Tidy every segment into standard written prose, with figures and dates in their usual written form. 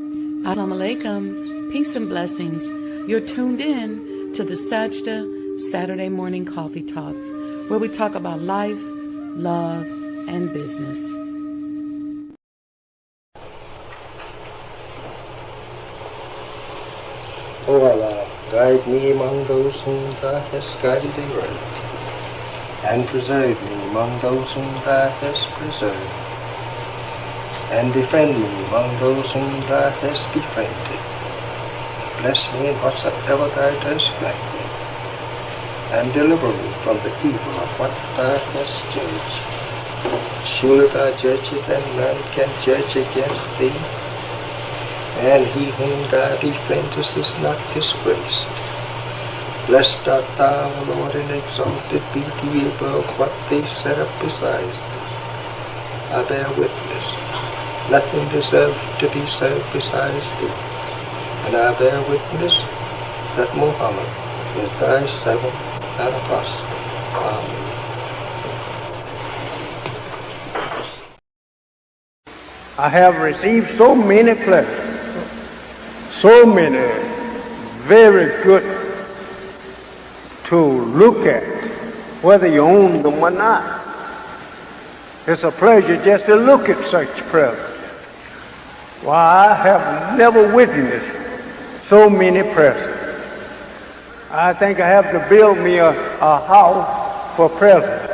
Assalamu alaikum, peace and blessings. You're tuned in to the Sajdah Saturday Morning Coffee Talks, where we talk about life, love, and business. O Allah, guide me among those whom Thou hast guided aright, and preserve me among those whom Thou hast preserved, and befriend me among those whom Thou hast befriended. Bless me in whatsoever Thou dost grant me, and deliver me from the evil of what Thou hast judged. Surely Thou judgest, and none can judge against Thee, and he whom Thou befriendest is not disgraced. Blessed art Thou, O Lord, and exalted be Thee above what they set up besides Thee. I bear witness, nothing deserves to be served besides Thee, and I bear witness that Muhammad is Thy servant and apostle. Amen. I have received so many pleasures, so many very good to look at, whether you own them or not. It's a pleasure just to look at such presents. Why, I have never witnessed so many presents. I think I have to build me a house for presents.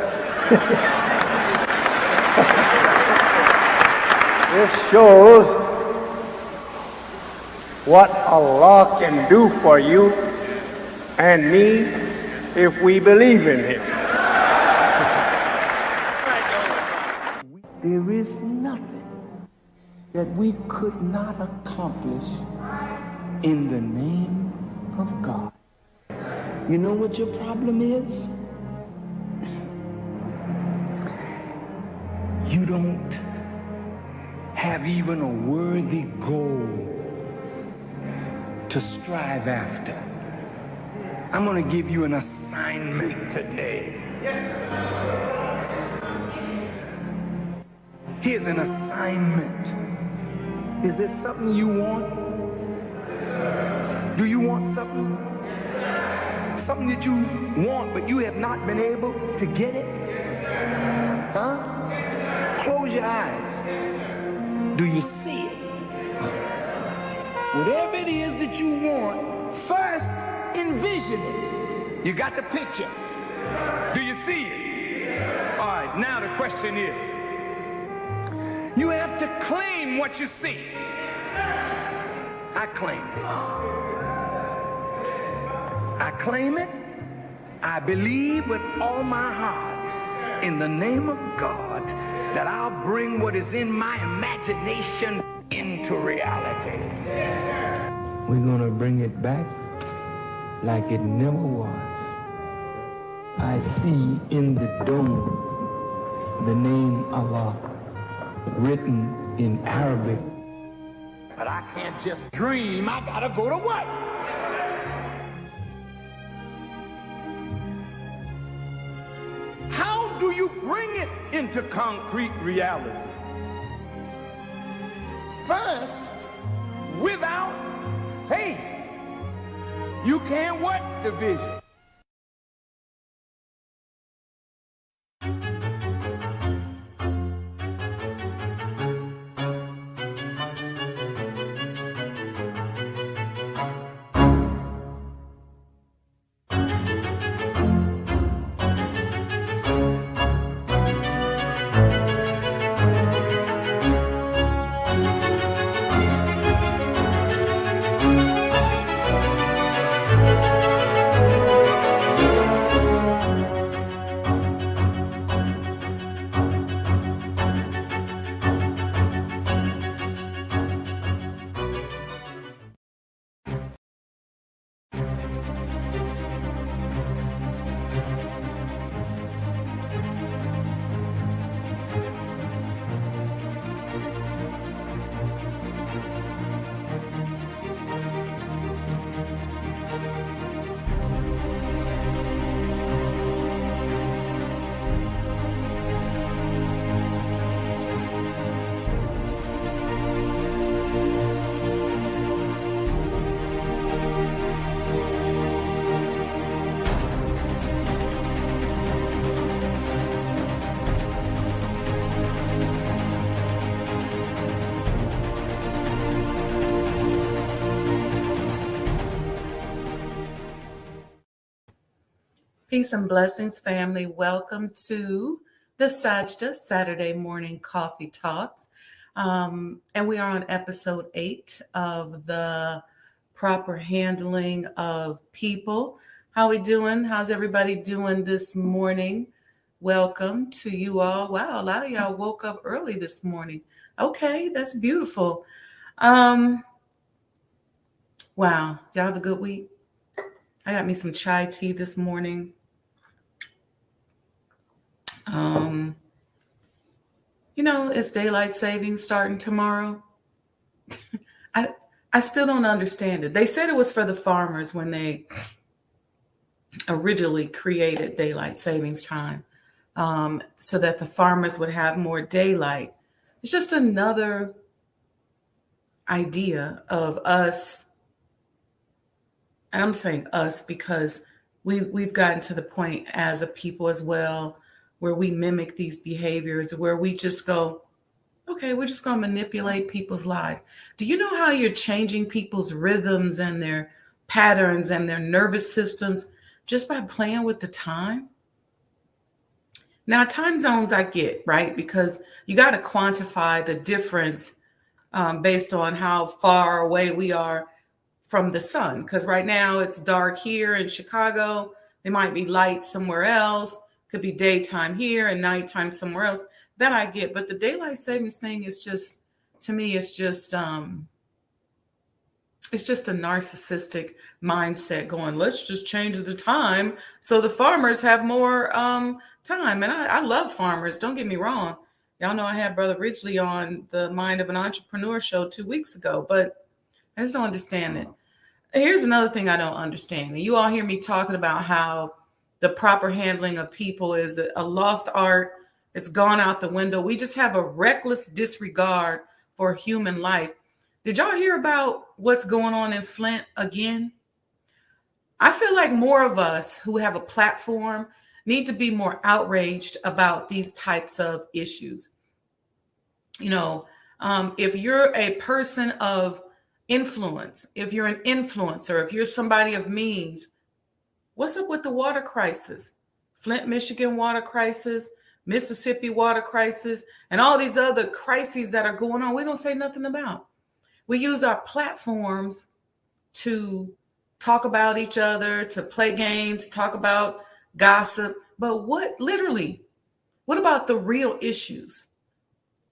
This shows what Allah can do for you and me if we believe in Him. There is nothing that we could not accomplish in the name of God. You know what your problem is? You don't have even a worthy goal to strive after. I'm going to give you an assignment today. Here's an assignment. Is there something you want? Do you want something? Something that you want, but you have not been able to get it? Huh? Close your eyes. Do you see it? Whatever it is that you want, first envision it. You got the picture. Do you see it? All right, now the question is, you have to claim what you see. I claim this. I claim it. I believe with all my heart in the name of God that I'll bring what is in my imagination into reality. We're going to bring it back like it never was. I see in the dome the name Allah written in Arabic. But I can't just dream. I got to go to work. How do you bring it into concrete reality? First, without faith, you can't work the vision. Peace and blessings, family. Welcome to the Sajdah Saturday Morning Coffee Talks. And we are on episode 8 of the proper handling of people. How we doing? How's everybody doing this morning? Welcome to you all. Wow, a lot of y'all woke up early this morning. Okay, that's beautiful. Wow, y'all have a good week. I got me some chai tea this morning. It's daylight savings starting tomorrow. I I still don't understand it. They said it was for the farmers when they originally created daylight savings time, so that the farmers would have more daylight. It's just another idea of us, and I'm saying us because we've gotten to the point as a people as well where we mimic these behaviors, where we just go, okay, we're just going to manipulate people's lives. Do you know how you're changing people's rhythms and their patterns and their nervous systems just by playing with the time? Now, time zones I get, right? Because you got to quantify the difference based on how far away we are from the sun. Because right now it's dark here in Chicago. It might be light somewhere else. Could be daytime here and nighttime somewhere else. That I get. But the daylight savings thing is just, to me, it's just a narcissistic mindset going, let's just change the time so the farmers have more time. And I love farmers. Don't get me wrong. Y'all know I had Brother Ridgely on the Mind of an Entrepreneur show 2 weeks ago, but I just don't understand it. Here's another thing I don't understand. And you all hear me talking about how the proper handling of people is a lost art. It's gone out the window. We just have a reckless disregard for human life. Did y'all hear about what's going on in Flint again? I feel like more of us who have a platform need to be more outraged about these types of issues. If you're a person of influence, if you're an influencer, if you're somebody of means, what's up with the water crisis? Flint, Michigan water crisis, Mississippi water crisis, and all these other crises that are going on, we don't say nothing about. We use our platforms to talk about each other, to play games, talk about gossip. But what about the real issues?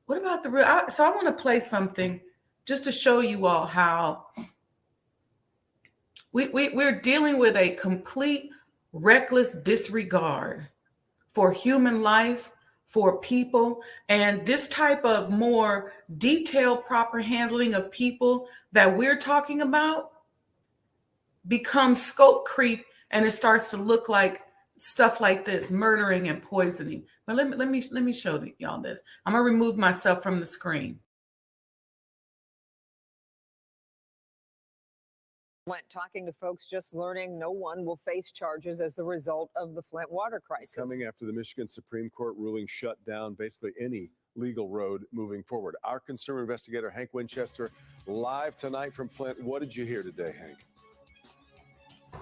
What about the real? So I want to play something just to show you all how we're dealing with a complete reckless disregard for human life, for people, and this type of more detailed, proper handling of people that we're talking about becomes scope creep, and it starts to look like stuff like this, murdering and poisoning. But let me show y'all this. I'm gonna remove myself from the screen. Flint, talking to folks just learning no one will face charges as the result of the Flint water crisis. Coming after the Michigan Supreme Court ruling shut down basically any legal road moving forward. Our consumer investigator, Hank Winchester, live tonight from Flint. What did you hear today, Hank?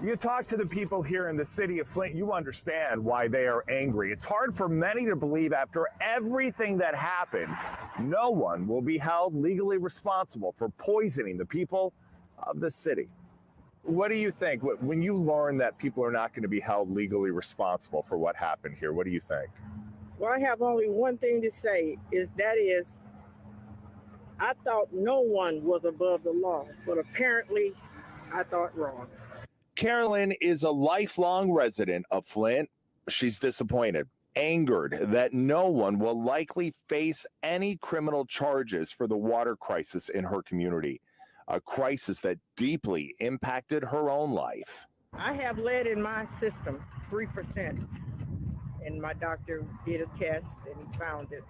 You talk to the people here in the city of Flint, you understand why they are angry. It's hard for many to believe after everything that happened, no one will be held legally responsible for poisoning the people of the city. What do you think? When you learn that people are not going to be held legally responsible for what happened here, what do you think? Well, I have only one thing to say, I thought no one was above the law, but apparently I thought wrong. Carolyn is a lifelong resident of Flint. She's disappointed, angered that no one will likely face any criminal charges for the water crisis in her community, a crisis that deeply impacted her own life. I have lead in my system, 3%, and my doctor did a test and found it.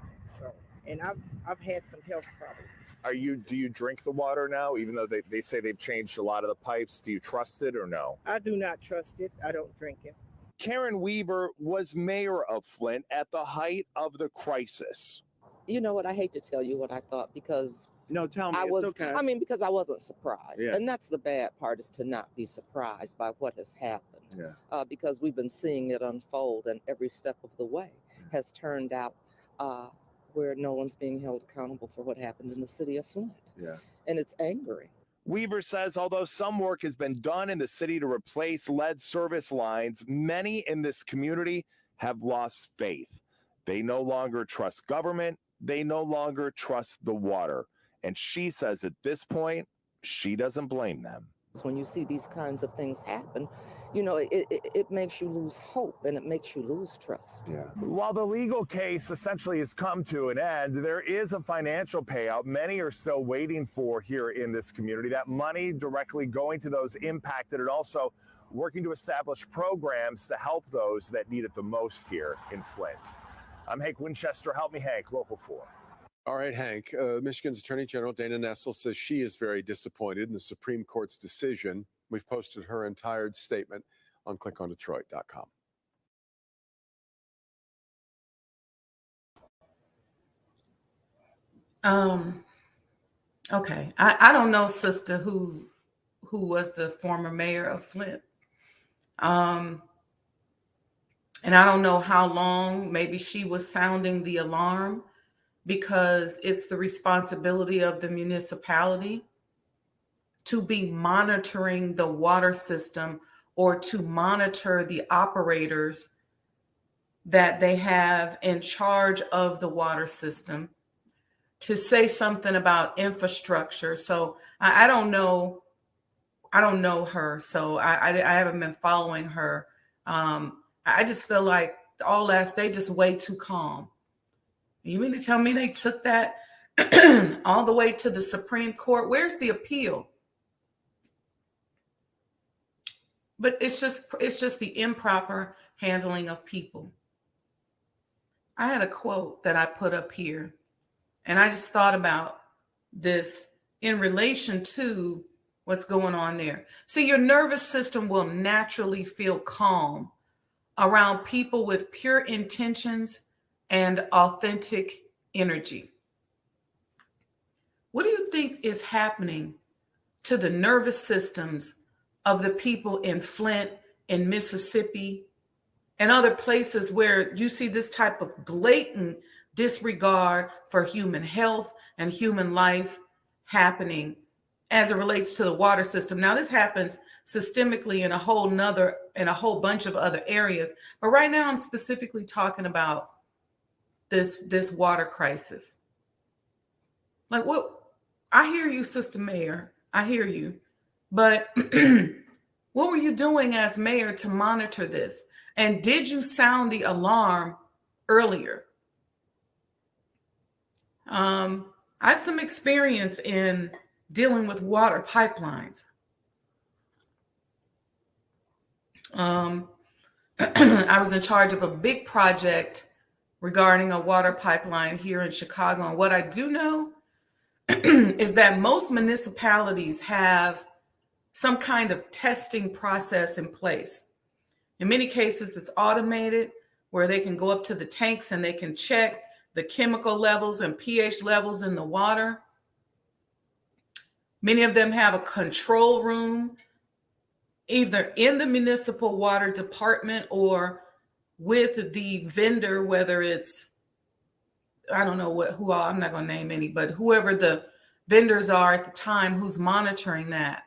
And I've had some health problems. Do you drink the water now, even though they say they've changed a lot of the pipes? Do you trust it or no? I do not trust it. I don't drink it. Karen Weaver was mayor of Flint at the height of the crisis. You know what? I hate to tell you what I thought because no, tell me. It's okay. I mean, because I wasn't surprised. Yeah. And that's the bad part, is to not be surprised by what has happened. because we've been seeing it unfold, and every step of the way has turned out where no one's being held accountable for what happened in the city of Flint. And it's angering. Weaver says although some work has been done in the city to replace lead service lines, many in this community have lost faith. They no longer trust government. They no longer trust the water. And she says at this point, she doesn't blame them. When you see these kinds of things happen, it makes you lose hope, and it makes you lose trust. While the legal case essentially has come to an end, there is a financial payout many are still waiting for here in this community. That money directly going to those impacted, and also working to establish programs to help those that need it the most here in Flint. I'm Hank Winchester. Help me, Hank, Local 4. All right, Hank. Michigan's Attorney General Dana Nessel says she is very disappointed in the Supreme Court's decision. We've posted her entire statement on clickondetroit.com. Okay. I don't know, sister, who was the former mayor of Flint. And I don't know how long maybe she was sounding the alarm, because it's the responsibility of the municipality to be monitoring the water system, or to monitor the operators that they have in charge of the water system, to say something about infrastructure. So I don't know. I don't know her. So I haven't been following her. I just feel like they just way too calm. You mean to tell me they took that all the way to the Supreme Court? Where's the appeal? But it's just the improper handling of people. I had a quote that I put up here, and I just thought about this in relation to what's going on there. See, your nervous system will naturally feel calm around people with pure intentions and authentic energy. What do you think is happening to the nervous systems of the people in Flint, in Mississippi, and other places where you see this type of blatant disregard for human health and human life happening as it relates to the water system? Now, this happens systemically in a whole bunch of other areas, but right now I'm specifically talking about this water crisis. Like, what? I hear you, Sister Mayor. I hear you. But what were you doing as mayor to monitor this? And did you sound the alarm earlier? I have some experience in dealing with water pipelines. I was in charge of a big project regarding a water pipeline here in Chicago. And what I do know is that most municipalities have some kind of testing process in place. In many cases, it's automated, where they can go up to the tanks and they can check the chemical levels and pH levels in the water. Many of them have a control room, either in the municipal water department or with the vendor, whether it's, I don't know who all, I'm not going to name any, but whoever the vendors are at the time who's monitoring that.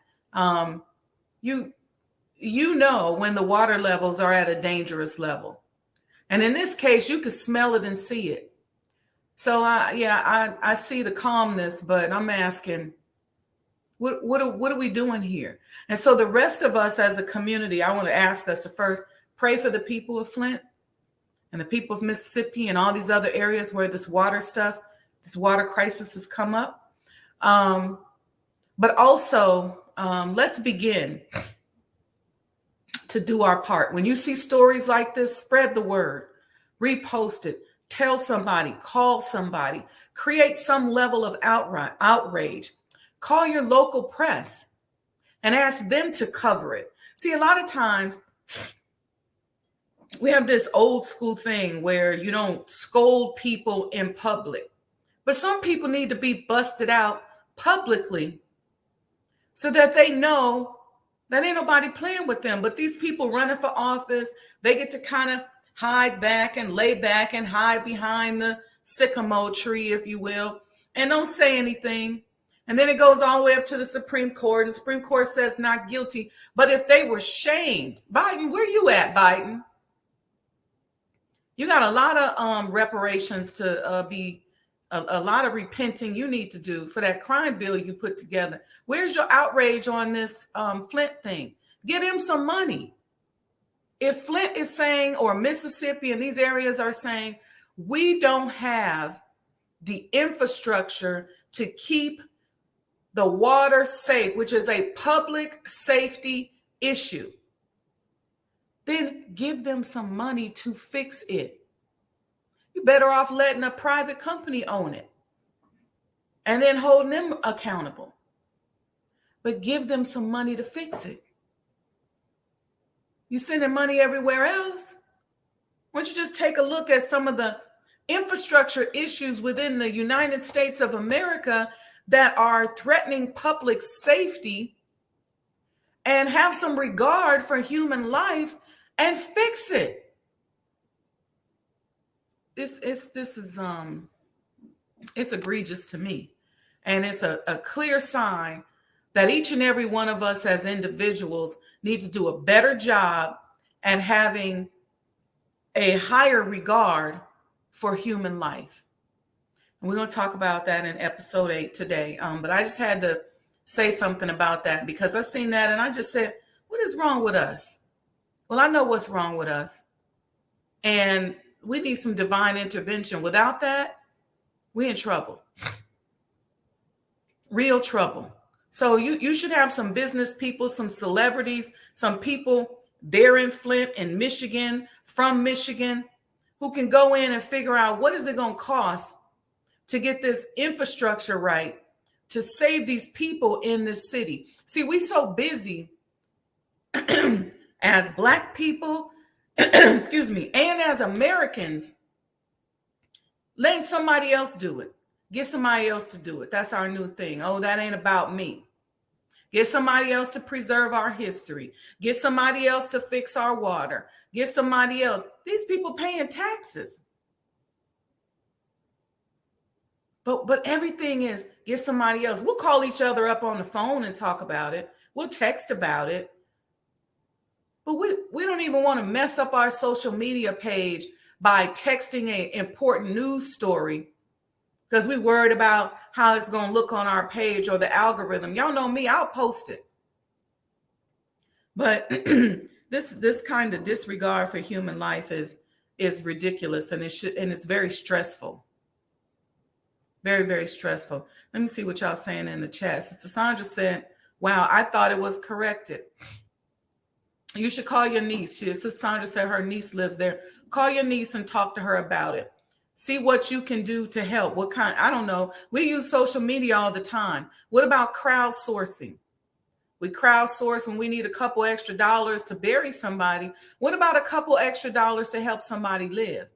You know when the water levels are at a dangerous level. And in this case, you could smell it and see it. So I see the calmness, but I'm asking, what are we doing here? And so the rest of us as a community, I want to ask us to first pray for the people of Flint and the people of Mississippi and all these other areas where this water crisis has come up. But also, let's begin to do our part. When you see stories like this, spread the word, repost it, tell somebody, call somebody, create some level of outrage. Call your local press and ask them to cover it. See, a lot of times we have this old school thing where you don't scold people in public, but some people need to be busted out publicly so that they know That ain't nobody playing with them. But these people running for office, they get to kind of hide back and lay back and hide behind the sycamore tree, if you will, and don't say anything. And then it goes all the way up to the Supreme Court, and the Supreme Court says not guilty. But if they were shamed, Biden, where you at, Biden? You got a lot of reparations to be, a lot of repenting you need to do for that crime bill you put together. Where's your outrage on this Flint thing? Get him some money. If Flint is saying, or Mississippi and these areas are saying, we don't have the infrastructure to keep the water safe, which is a public safety issue, then give them some money to fix it. You're better off letting a private company own it and then holding them accountable. But give them some money to fix it. You sending money everywhere else? Why don't you just take a look at some of the infrastructure issues within the United States of America that are threatening public safety, and have some regard for human life and fix it. This is it's egregious to me. And it's a clear sign that each and every one of us as individuals need to do a better job at having a higher regard for human life. And we're going to talk about that in episode 8 today. But I just had to say something about that because I seen that and I just said, what is wrong with us? Well, I know what's wrong with us. And we need some divine intervention. Without that, we're in trouble. Real trouble. So you should have some business people, some celebrities, some people there in Flint and Michigan, from Michigan, who can go in and figure out what is it going to cost to get this infrastructure right, to save these people in this city. See, we so busy as Black people, excuse me, and as Americans, letting somebody else do it. Get somebody else to do it. That's our new thing. Oh, that ain't about me. Get somebody else to preserve our history. Get somebody else to fix our water. Get somebody else. These people paying taxes. But everything is get somebody else. We'll call each other up on the phone and talk about it. We'll text about it. But we don't even want to mess up our social media page by texting an important news story because we're worried about how it's going to look on our page or the algorithm. Y'all know me, I'll post it. But this kind of disregard for human life is ridiculous, and it's very stressful. Very, very stressful. Let me see what y'all saying in the chat. Sister Sandra said, wow, I thought it was corrected. You should call your niece. Sister Sandra said her niece lives there. Call your niece and talk to her about it. See what you can do to help. What kind? I don't know. We use social media all the time. What about crowdsourcing? We crowdsource when we need a couple extra dollars to bury somebody. What about a couple extra dollars to help somebody live?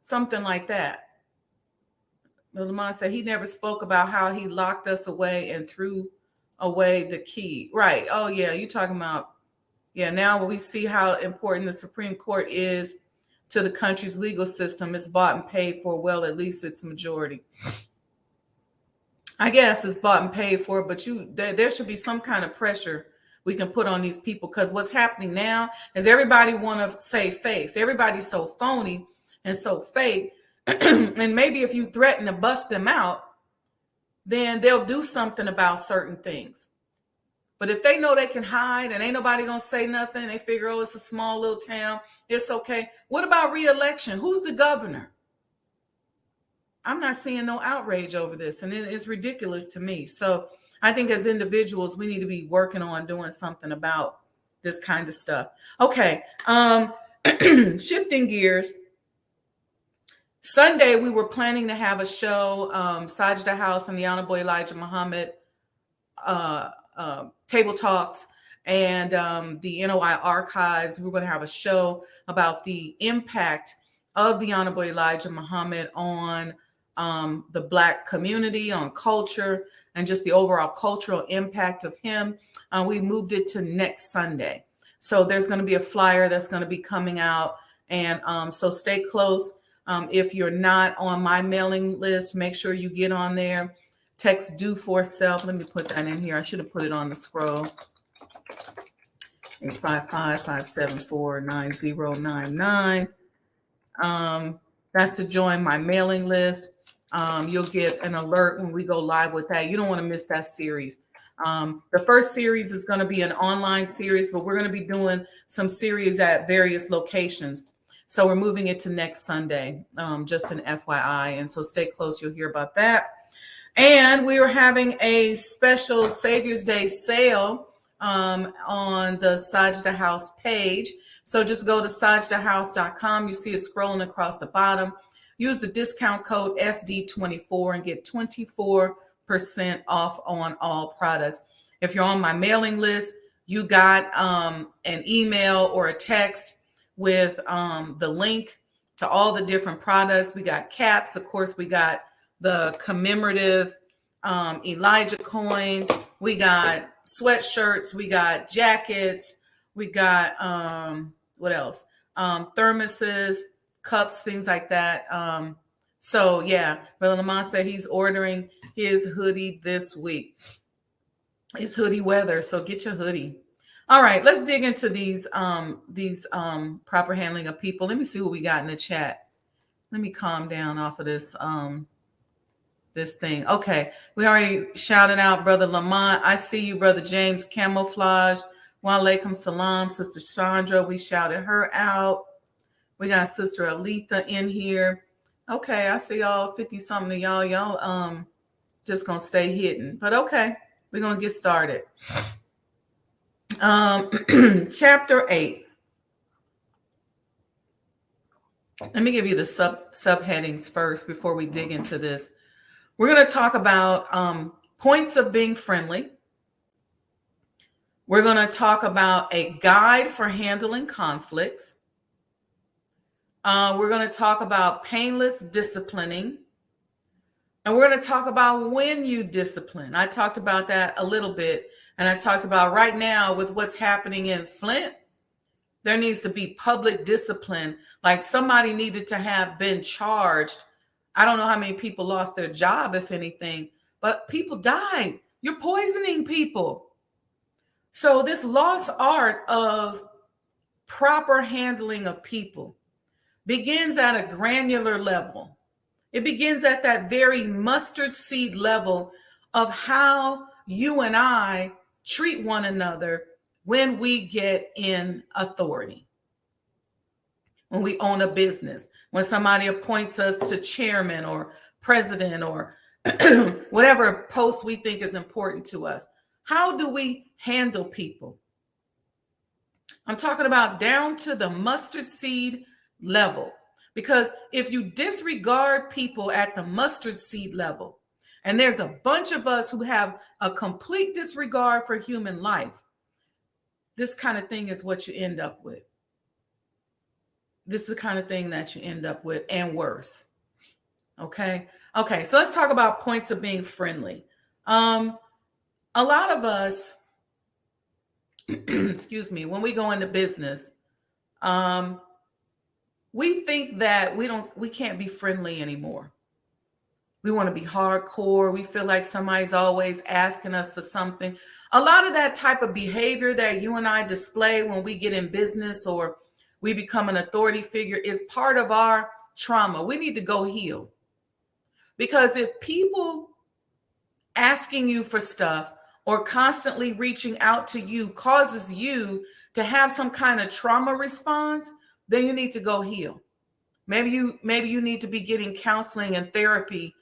Something like that. Lamont said he never spoke about how he locked us away and threw away the key. Right. Oh, yeah. You talking about, yeah, now we see how important the Supreme Court is to the country's legal system. It's bought and paid for. Well, at least its majority. I guess it's bought and paid for, but there should be some kind of pressure we can put on these people, because what's happening now is everybody want to save face. Everybody's so phony and so fake. And maybe if you threaten to bust them out, then they'll do something about certain things. But if they know they can hide and ain't nobody going to say nothing, they figure, oh, it's a small little town, it's okay. What about re-election? Who's the governor? I'm not seeing no outrage over this, and it's ridiculous to me. So I think as individuals, we need to be working on doing something about this kind of stuff. Okay, shifting gears. Sunday, we were planning to have a show, Sajdah House and the Honorable Elijah Muhammad Table Talks and the NOI Archives. We're going to have a show about the impact of the Honorable Elijah Muhammad on the Black community, on culture, and just the overall cultural impact of him. We moved it to next Sunday. So there's going to be a flyer that's going to be coming out. And so stay close. If you're not on my mailing list, make sure you get on there. Text Do For Self. Let me put that in here. I should have put it on the scroll. 855-574-9099. That's to join my mailing list. You'll get an alert when we go live with that. You don't want to miss that series. The first series is going to be an online series, but we're going to be doing some series at various locations. So we're moving it to next Sunday, just an FYI. And so stay close. You'll hear about that. And we are having a special Savior's Day sale on the Sajdah House page. So just go to sajdahhouse.com. You see it scrolling across the bottom. Use the discount code SD24 and get 24% off on all products. If you're on my mailing list, you got an email or a text with the link to all the different products. We got caps. Of course, we got the commemorative Elijah coin. We got sweatshirts. We got jackets. We got, what else? Thermoses, cups, things like that. So yeah, Brother Lamont said he's ordering his hoodie this week. It's hoodie weather, so get your hoodie. All right, let's dig into these proper handling of people. Let me see what we got in the chat. Let me calm down off of this this thing. Okay, we already shouted out Brother Lamont. I see you, Brother James Camouflage. Wa alaikum salam, Sister Sandra. We shouted her out. We got Sister Aletha in here. Okay, I see all 50 something of y'all. Y'all just gonna stay hidden. But okay, we're gonna get started. Chapter 8. Let me give you the subheadings first before we dig into this. We're going to talk about points of being friendly. We're going to talk about a guide for handling conflicts. We're going to talk about painless disciplining. And we're going to talk about when you discipline. I talked about that a little bit. And I talked about right now with what's happening in Flint, there needs to be public discipline. Like somebody needed to have been charged. I don't know how many people lost their job, if anything, but people died. You're poisoning people. So this lost art of proper handling of people begins at a granular level. It begins at that very mustard seed level of how you and I treat one another when we get in authority. When we own a business, when somebody appoints us to chairman or president or whatever post we think is important to us. How do we handle people? I'm talking about down to the mustard seed level. Because if you disregard people at the mustard seed level, and there's a bunch of us who have a complete disregard for human life, this kind of thing is what you end up with. This is the kind of thing that you end up with, and worse. Okay, so let's talk about points of being friendly. A lot of us, excuse me, when we go into business, we think that we can't be friendly anymore. We want to be hardcore. We feel like somebody's always asking us for something. A lot of that type of behavior that you and I display when we get in business or we become an authority figure is part of our trauma. We need to go heal. Because if people asking you for stuff or constantly reaching out to you causes you to have some kind of trauma response, then you need to go heal. Maybe you need to be getting counseling and therapy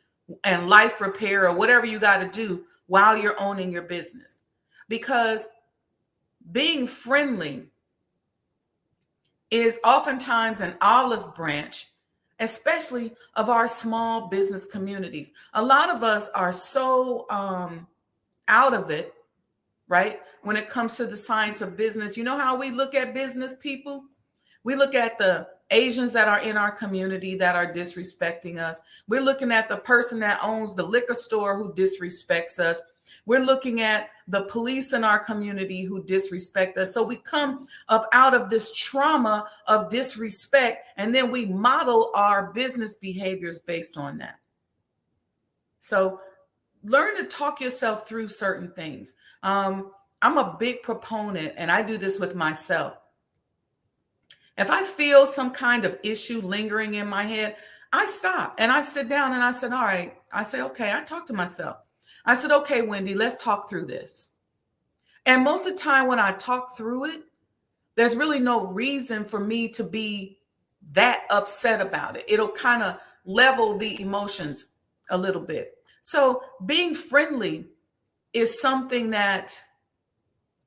and life repair or whatever you got to do while you're owning your business. Because being friendly is oftentimes an olive branch, especially of our small business communities. A lot of us are so out of it, right? When it comes to the science of business, you know how we look at business people? We look at the Asians that are in our community that are disrespecting us. We're looking at the person that owns the liquor store who disrespects us. We're looking at the police in our community who disrespect us. So we come up out of this trauma of disrespect, and then we model our business behaviors based on that. So learn to talk yourself through certain things. I'm a big proponent, and I do this with myself. If I feel some kind of issue lingering in my head, I stop and I sit down and I said, all right, I say, okay, I talk to myself. I said, okay, Wendy, let's talk through this. And most of the time when I talk through it, there's really no reason for me to be that upset about it. It'll kind of level the emotions a little bit. So being friendly is something that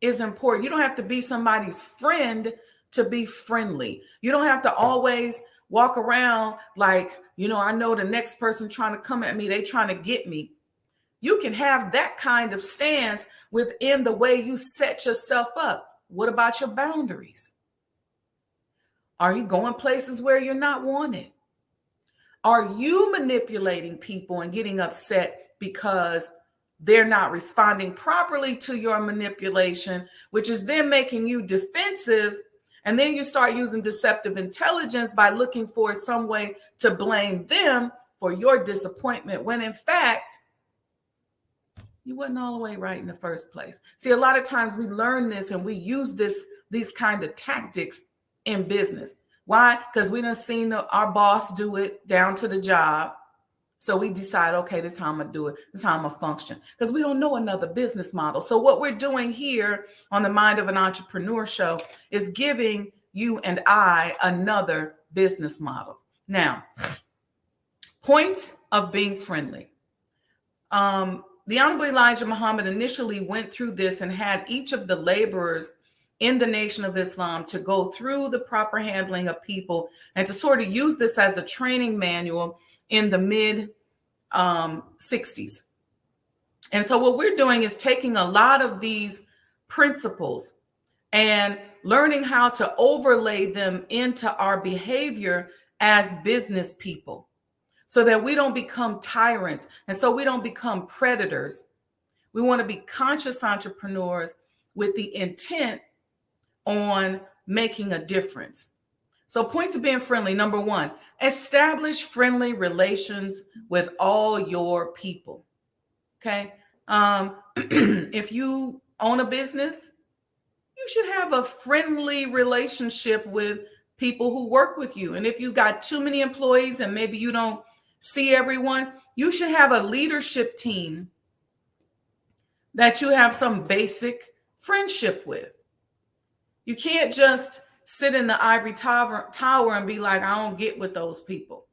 is important. You don't have to be somebody's friend to be friendly. You don't have to always walk around like, I know the next person trying to come at me, they trying to get me. You can have that kind of stance within the way you set yourself up. What about your boundaries? Are you going places where you're not wanted? Are you manipulating people and getting upset because they're not responding properly to your manipulation, which is then making you defensive? And then you start using deceptive intelligence by looking for some way to blame them for your disappointment, when in fact, you wasn't all the way right in the first place. See, a lot of times we learn this and we use these kind of tactics in business. Why? Because we done seen our boss do it down to the job. So we decide, okay, this is how I'm going to do it. This is how I'm going to function. Because we don't know another business model. So what we're doing here on the Mind of an Entrepreneur show is giving you and I another business model. Now, points of being friendly. The Honorable Elijah Muhammad initially went through this and had each of the laborers in the Nation of Islam to go through the proper handling of people and to sort of use this as a training manual in the mid 60s. And so what we're doing is taking a lot of these principles and learning how to overlay them into our behavior as business people, so that we don't become tyrants and so we don't become predators. We want to be conscious entrepreneurs with the intent on making a difference. So points of being friendly. Number one, establish friendly relations with all your people. Okay. If you own a business, you should have a friendly relationship with people who work with you. And if you got too many employees and maybe you don't see everyone, you should have a leadership team that you have some basic friendship with. You can't just sit in the ivory tower and be like, I don't get with those people.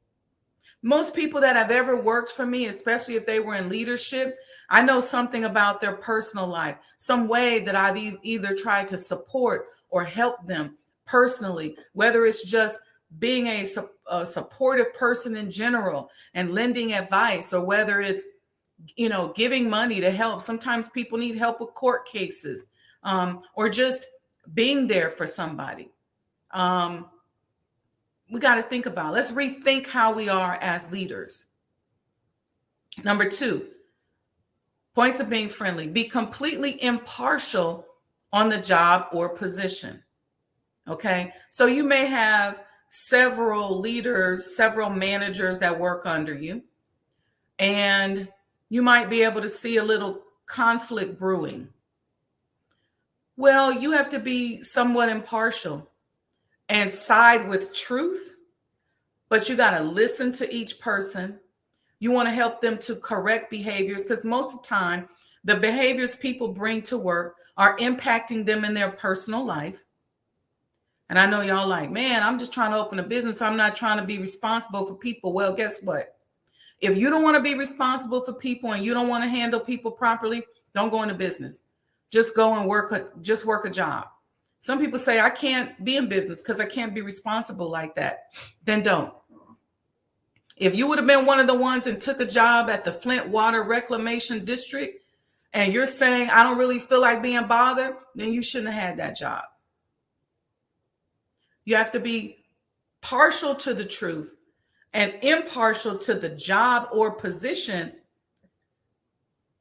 Most people that have ever worked for me, especially if they were in leadership, I know something about their personal life, some way that I've either tried to support or help them personally, whether it's just being a supportive person in general and lending advice, or whether it's, giving money to help. Sometimes people need help with court cases, or just being there for somebody. We got to think about, let's rethink how we are as leaders. Number two, points of being friendly. Be completely impartial on the job or position. Okay. So you may have several leaders, several managers that work under you, and you might be able to see a little conflict brewing. Well, you have to be somewhat impartial and side with truth, but you got to listen to each person. You want to help them to correct behaviors, because most of the time, the behaviors people bring to work are impacting them in their personal life. And I know y'all like, man, I'm just trying to open a business. I'm not trying to be responsible for people. Well, guess what? If you don't want to be responsible for people and you don't want to handle people properly, don't go into business. Just go and work a job. Some people say, I can't be in business because I can't be responsible like that. Then don't. If you would have been one of the ones and took a job at the Flint Water Reclamation District and you're saying, I don't really feel like being bothered, then you shouldn't have had that job. You have to be partial to the truth and impartial to the job or position,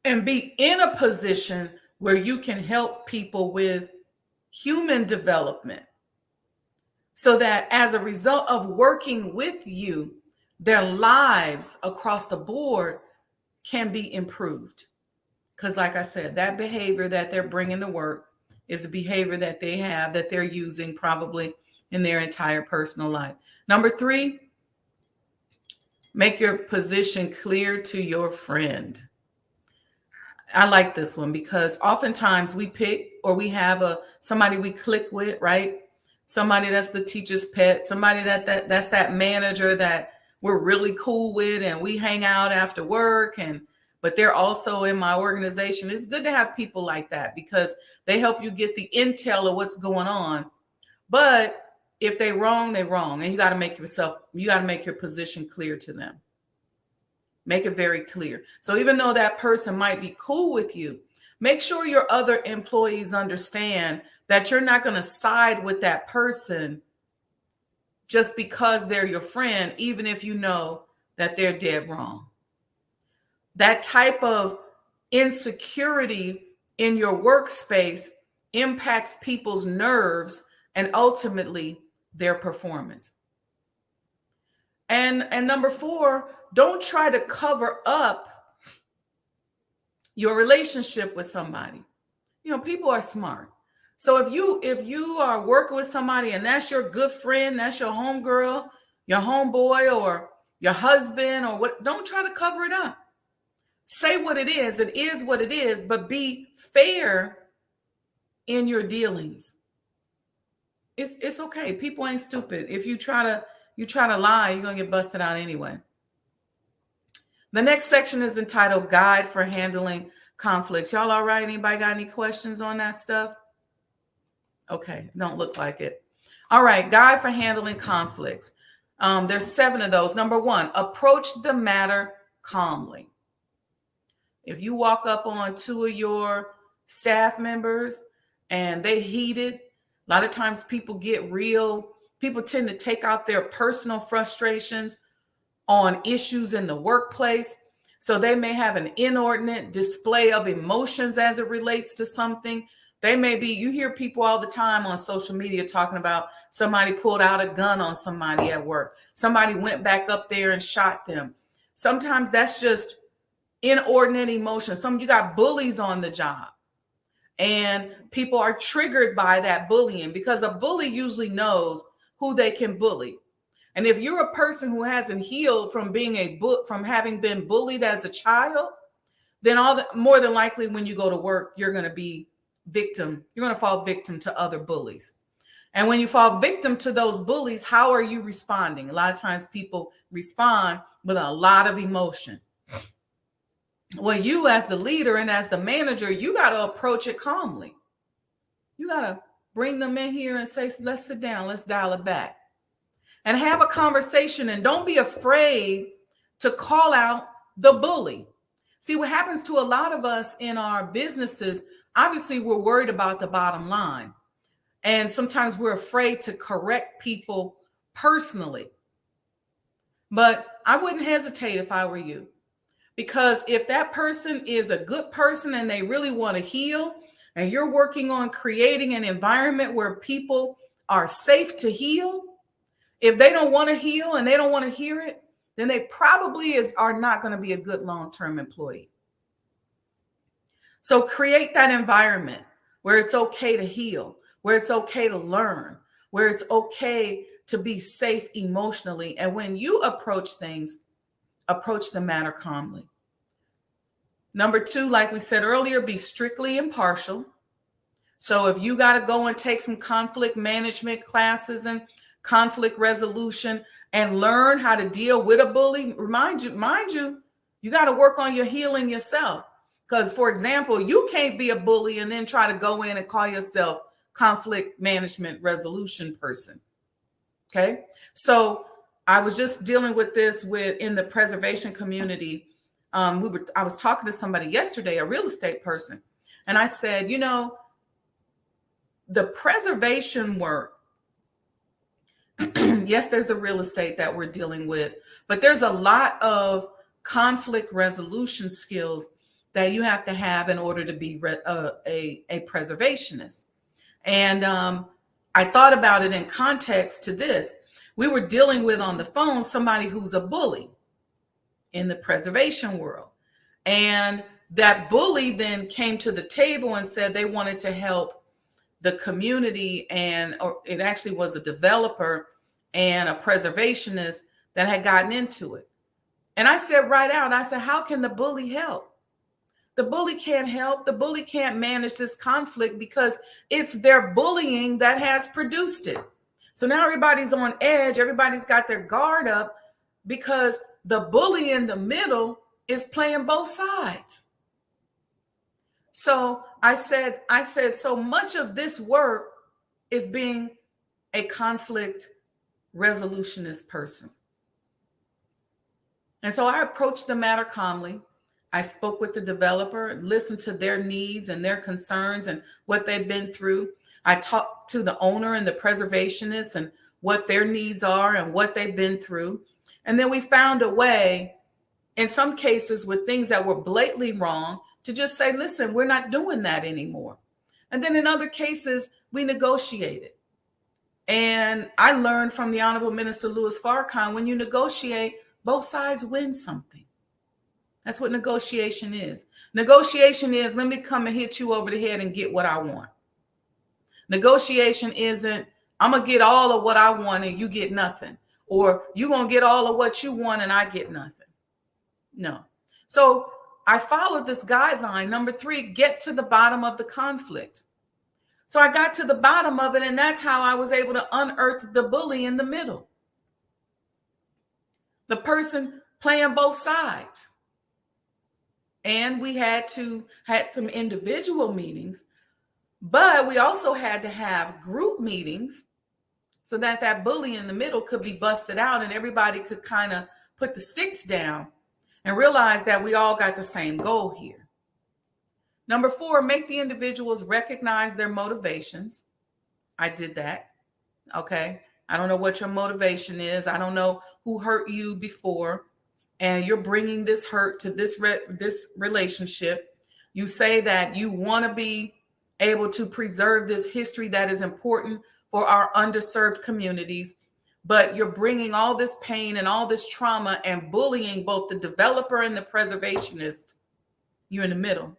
and be in a position where you can help people with human development, so that as a result of working with you, their lives across the board can be improved. Because like I said, that behavior that they're bringing to work is a behavior that they have, that they're using probably in their entire personal life. Number 3, make your position clear to your friend. I like this one because oftentimes we pick, or we have somebody we click with, right? Somebody that's the teacher's pet, somebody that's that manager that we're really cool with, and we hang out after work, but they're also in my organization. It's good to have people like that because they help you get the intel of what's going on. But if they're wrong, they're wrong. And you got to make your position clear to them. Make it very clear. So even though that person might be cool with you, make sure your other employees understand that you're not going to side with that person just because they're your friend, even if you know that they're dead wrong. That type of insecurity in your workspace impacts people's nerves and ultimately their performance. And number 4, don't try to cover up your relationship with somebody. People are smart. So if you are working with somebody and that's your good friend, that's your homegirl, your homeboy, or your husband, or what, don't try to cover it up. Say what it is. It is what it is, but be fair in your dealings. It's okay. People ain't stupid. If you try to lie, you're going to get busted out anyway. The next section is entitled Guide for Handling Conflicts. Y'all all right? Anybody got any questions on that stuff? Okay, don't look like it. All right, Guide for Handling Conflicts. There's 7 of those. Number 1, approach the matter calmly. If you walk up on 2 of your staff members and they heated, a lot of times people tend to take out their personal frustrations on issues in the workplace. So they may have an inordinate display of emotions as it relates to something. You hear people all the time on social media talking about somebody pulled out a gun on somebody at work. Somebody went back up there and shot them. Sometimes that's just inordinate emotion. You got bullies on the job, and people are triggered by that bullying because a bully usually knows who they can bully. And if you're a person who hasn't healed from from having been bullied as a child, then more than likely when you go to work, you're going to be victim. You're going to fall victim to other bullies. And when you fall victim to those bullies, how are you responding? A lot of times people respond with a lot of emotion. Well, you as the leader and as the manager, you got to approach it calmly. You got to bring them in here and say, let's sit down, let's dial it back. And have a conversation, and don't be afraid to call out the bully. See, what happens to a lot of us in our businesses, obviously we're worried about the bottom line. And sometimes we're afraid to correct people personally. But I wouldn't hesitate if I were you. Because if that person is a good person and they really want to heal, and you're working on creating an environment where people are safe to heal, if they don't want to heal and they don't want to hear it, then they probably are not going to be a good long-term employee. So create that environment where it's okay to heal, where it's okay to learn, where it's okay to be safe emotionally. And when you approach things, approach the matter calmly. Number 2, like we said earlier, be strictly impartial. So if you got to go and take some conflict management classes and conflict resolution and learn how to deal with a bully, mind you, you got to work on your healing yourself. Because, for example, you can't be a bully and then try to go in and call yourself conflict management resolution person. Okay. So I was just dealing with this in the preservation community. I was talking to somebody yesterday, a real estate person, and I said, the preservation work Yes, there's the real estate that we're dealing with, but there's a lot of conflict resolution skills that you have to have in order to be a preservationist. And I thought about it in context to this. We were dealing with on the phone somebody who's a bully in the preservation world. And that bully then came to the table and said they wanted to help the community, or it actually was a developer and a preservationist that had gotten into it. And I said right out, I said, how can the bully help? The bully can't help. The bully can't manage this conflict because it's their bullying that has produced it. So now everybody's on edge. Everybody's got their guard up because the bully in the middle is playing both sides. So I said, so much of this work is being a conflict resolutionist person. And so I approached the matter calmly. I spoke with the developer, listened to their needs and their concerns and what they've been through. I talked to the owner and the preservationist and what their needs are and what they've been through. And then we found a way, in some cases with things that were blatantly wrong, to just say, listen, we're not doing that anymore. And then in other cases, we negotiated. And I learned from the Honorable Minister Louis Farrakhan, when you negotiate, both sides win something. That's what negotiation is. Negotiation is, let me come and hit you over the head and get what I want. Negotiation isn't, I'm going to get all of what I want and you get nothing. Or you're going to get all of what you want and I get nothing. No. So I followed this guideline. Number 3, get to the bottom of the conflict. So I got to the bottom of it, and that's how I was able to unearth the bully in the middle. The person playing both sides. And we had some individual meetings, but we also had to have group meetings so that bully in the middle could be busted out and everybody could kind of put the sticks down and realize that we all got the same goal here. Number 4, make the individuals recognize their motivations. I did that. Okay. I don't know what your motivation is. I don't know who hurt you before. And you're bringing this hurt to this relationship. You say that you want to be able to preserve this history that is important for our underserved communities, but you're bringing all this pain and all this trauma and bullying both the developer and the preservationist. You're in the middle.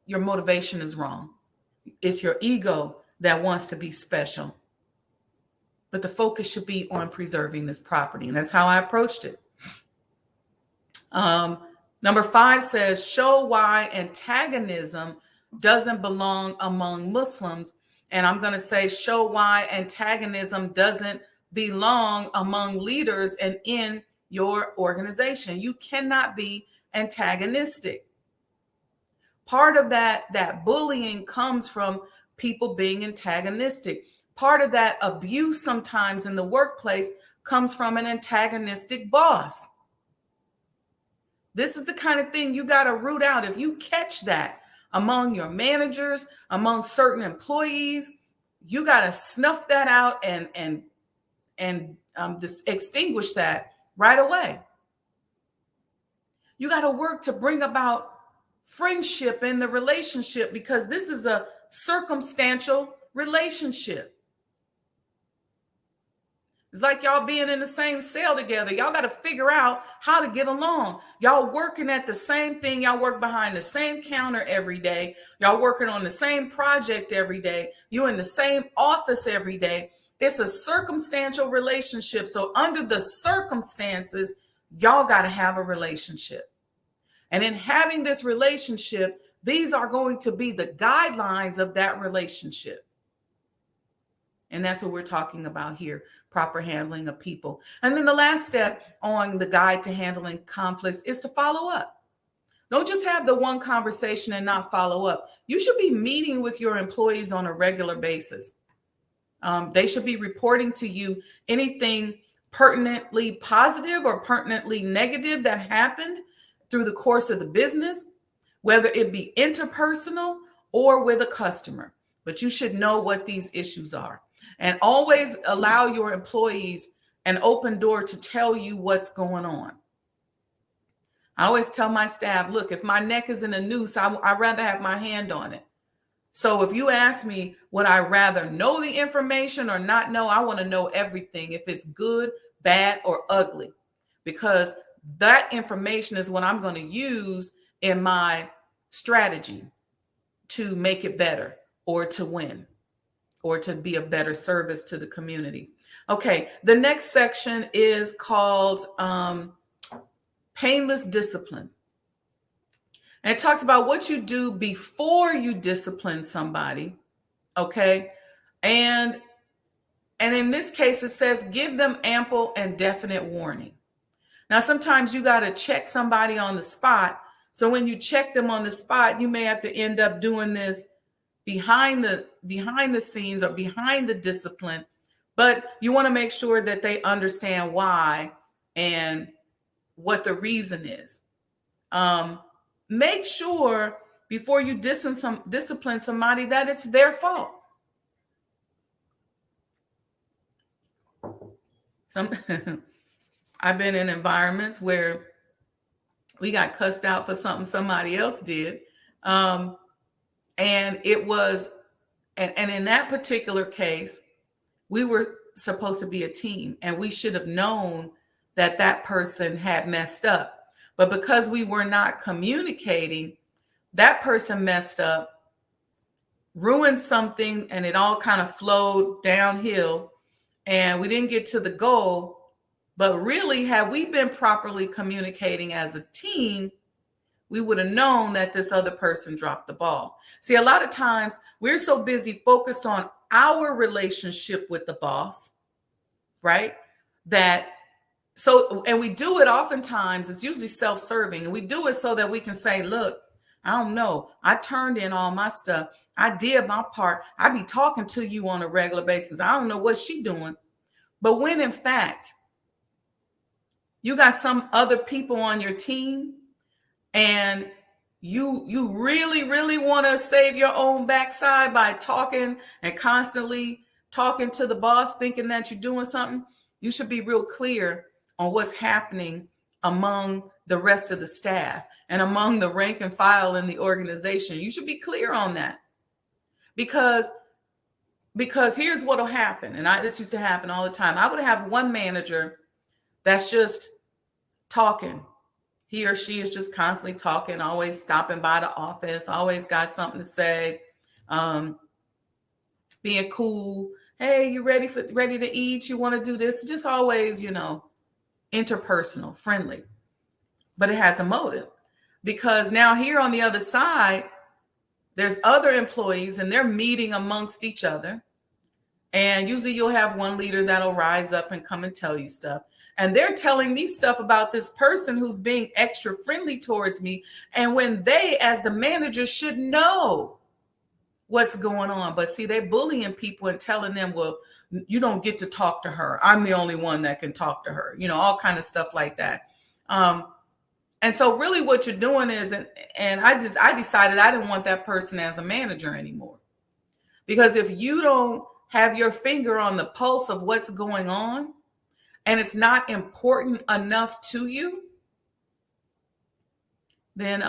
Your motivation is wrong. It's your ego that wants to be special. But the focus should be on preserving this property. And that's how I approached it. Number 5 says, show why antagonism doesn't belong among Muslims. And I'm going to say, show why antagonism doesn't belong among leaders and in your organization. You cannot be antagonistic. Part of that bullying comes from people being antagonistic. Part of that abuse sometimes in the workplace comes from an antagonistic boss. This is the kind of thing you got to root out. If you catch that among your managers, among certain employees, you got to snuff that out and extinguish that right away. You got to work to bring about friendship in the relationship, because this is a circumstantial relationship. It's like y'all being in the same cell together. Y'all got to figure out how to get along. Y'all working at the same thing. Y'all work behind the same counter every day. Y'all working on the same project every day. You in the same office every day. It's a circumstantial relationship. So under the circumstances, y'all got to have a relationship. And in having this relationship, these are going to be the guidelines of that relationship. And that's what we're talking about here, proper handling of people. And then the last step on the guide to handling conflicts is to follow up. Don't just have the one conversation and not follow up. You should be meeting with your employees on a regular basis. They should be reporting to you anything pertinently positive or pertinently negative that happened through the course of the business, whether it be interpersonal or with a customer. But you should know what these issues are. And always allow your employees an open door to tell you what's going on. I always tell my staff, look, if my neck is in a noose, I'd rather have my hand on it. So if you ask me, would I rather know the information or not know? I want to know everything, if it's good, bad, or ugly, because that information is what I'm going to use in my strategy to make it better, or to win, or to be a better service to the community. Okay, the next section is called painless discipline. And it talks about what you do before you discipline somebody, okay? And in this case, it says give them ample and definite warning. Now, sometimes you got to check somebody on the spot. So when you check them on the spot, you may have to end up doing this behind the scenes or behind the discipline. But you want to make sure that they understand why and what the reason is. Make sure before you discipline somebody that it's their fault. I've been in environments where we got cussed out for something somebody else did. And it was, and in that particular case, we were supposed to be a team, and we should have known that that person had messed up. But because we were not communicating, that person messed up, ruined something, and it all kind of flowed downhill, and we didn't get to the goal. But really, had we been properly communicating as a team, we would have known that this other person dropped the ball. See, a lot of times we're so busy focused on our relationship with the boss, right? And we do it oftentimes, it's usually self-serving, and we do it so that we can say, look, I don't know, I turned in all my stuff, I did my part, I be talking to you on a regular basis, I don't know what she doing. But when in fact, you got some other people on your team, and you really, really want to save your own backside by talking and constantly talking to the boss, thinking that you're doing something, you should be real clear on what's happening among the rest of the staff and among the rank and file in the organization. You should be clear on that, because here's what will happen. And this used to happen all the time. I would have one manager that's just talking. He or she is just constantly talking, always stopping by the office, always got something to say, being cool. Hey, you ready to eat? You want to do this? Just always, interpersonal, friendly. But it has a motive, because now here on the other side, there's other employees and they're meeting amongst each other. And usually you'll have one leader that'll rise up and come and tell you stuff. And they're telling me stuff about this person who's being extra friendly towards me. And when they, as the manager, should know what's going on. But see, they're bullying people and telling them, well, you don't get to talk to her. I'm the only one that can talk to her. All kind of stuff like that. And so really what you're doing is, and I decided I didn't want that person as a manager anymore. Because if you don't have your finger on the pulse of what's going on, and it's not important enough to you, then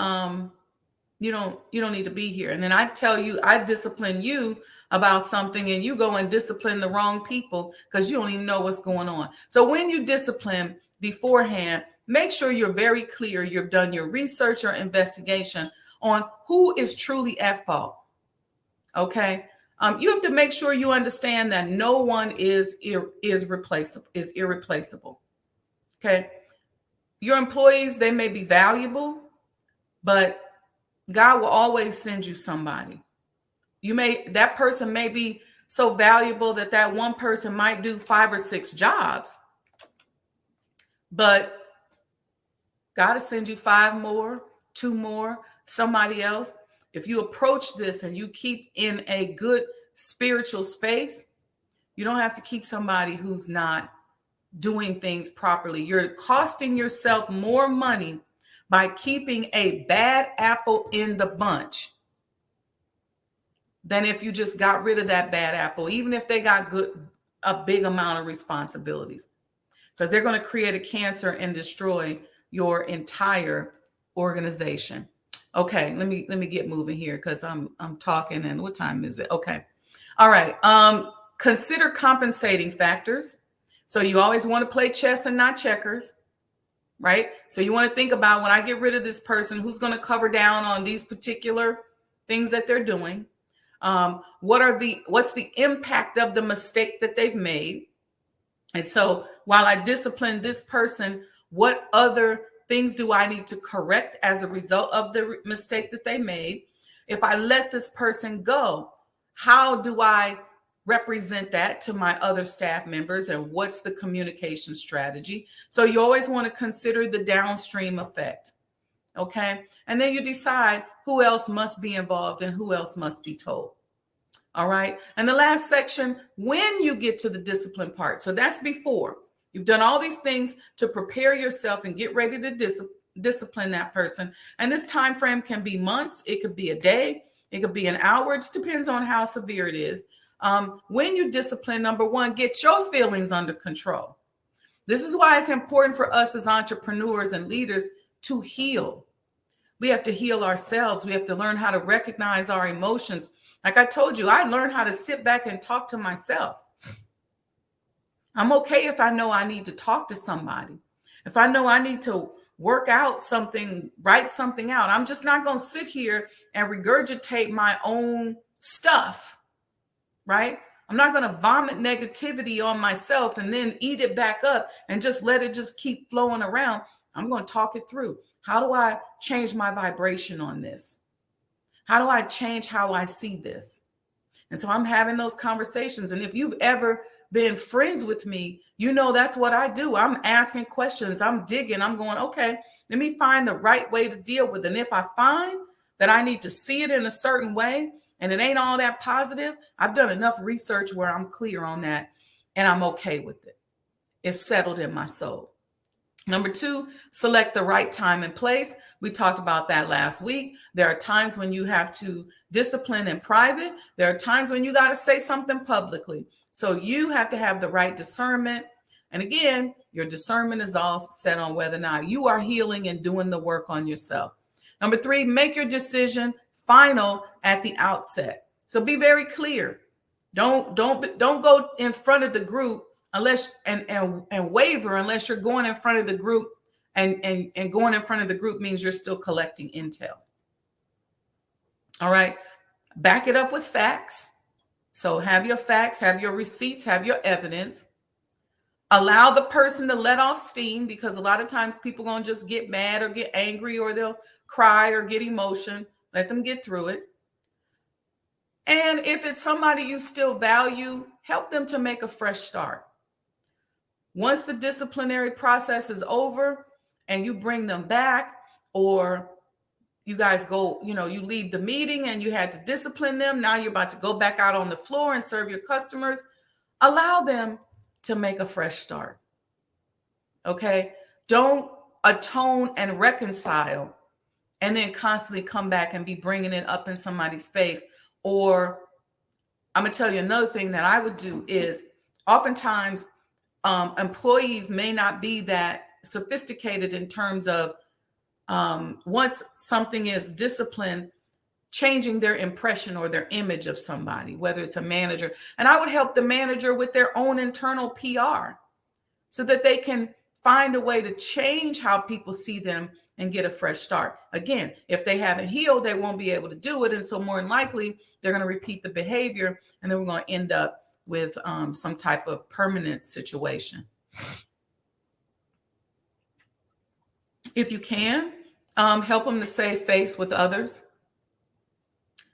you don't need to be here. And then I tell you, I discipline you about something, and you go and discipline the wrong people because you don't even know what's going on. So when you discipline beforehand, make sure you're very clear. You've done your research or investigation on who is truly at fault. Okay. You have to make sure you understand that no one is irreplaceable. Okay. Your employees, they may be valuable, but God will always send you somebody. That person may be so valuable that one person might do 5 or 6 jobs, but God will send you 5 more, 2 more, somebody else. If you approach this and you keep in a good spiritual space, you don't have to keep somebody who's not doing things properly. You're costing yourself more money by keeping a bad apple in the bunch than if you just got rid of that bad apple, even if they got a big amount of responsibilities, because they're going to create a cancer and destroy your entire organization. Okay, let me get moving here because I'm talking, and what time is it? Okay. All right. Consider compensating factors. So you always want to play chess and not checkers, right? So you want to think about, when I get rid of this person, who's going to cover down on these particular things that they're doing? What's the impact of the mistake that they've made? And so while I discipline this person, what other things do I need to correct as a result of the mistake that they made? If I let this person go, how do I represent that to my other staff members, and what's the communication strategy? So you always want to consider the downstream effect. Okay. And then you decide who else must be involved and who else must be told. All right. And the last section, when you get to the discipline part. So that's before you've done all these things to prepare yourself and get ready to discipline that person. And this time frame can be months. It could be a day. It could be an hour. It just depends on how severe it is. When you discipline, number one, get your feelings under control. This is why it's important for us as entrepreneurs and leaders to heal. We have to heal ourselves. We have to learn how to recognize our emotions. Like I told you, I learned how to sit back and talk to myself. I'm okay if I know I need to talk to somebody. If I know I need to work out something, write something out, I'm just not going to sit here and regurgitate my own stuff, right? I'm not going to vomit negativity on myself and then eat it back up and just let it just keep flowing around. I'm going to talk it through. How do I change my vibration on this? How do I change how I see this? And so I'm having those conversations. And if you've ever been friends with me, you know that's what I do. I'm asking questions. I'm digging. I'm going, okay, let me find the right way to deal with it. And if I find that I need to see it in a certain way and it ain't all that positive, I've done enough research where I'm clear on that and I'm okay with it. It's settled in my soul. Number two, select the right time and place. We talked about that last week. There are times when you have to discipline in private. There are times when you got to say something publicly. So you have to have the right discernment. And again, your discernment is all set on whether or not you are healing and doing the work on yourself. Number three, make your decision final at the outset. So be very clear. Don't go in front of the group unless and waver unless you're going in front of the group, and going in front of the group means you're still collecting intel. All right. Back it up with facts. So have your facts, have your receipts, have your evidence. Allow the person to let off steam, because a lot of times people going to just get mad or get angry, or they'll cry or get emotion. Let them get through it. And if it's somebody you still value, help them to make a fresh start. Once the disciplinary process is over and you bring them back, or you guys go, you leave the meeting and you had to discipline them. Now you're about to go back out on the floor and serve your customers. Allow them to make a fresh start. Okay? Don't atone and reconcile and then constantly come back and be bringing it up in somebody's face. Or I'm going to tell you another thing that I would do is oftentimes employees may not be that sophisticated in terms of once something is disciplined, changing their impression or their image of somebody, whether it's a manager. And I would help the manager with their own internal PR so that they can find a way to change how people see them and get a fresh start. Again, if they haven't healed, they won't be able to do it. And so more than likely, they're going to repeat the behavior, and then we're going to end up with some type of permanent situation. If you can, help them to save face with others.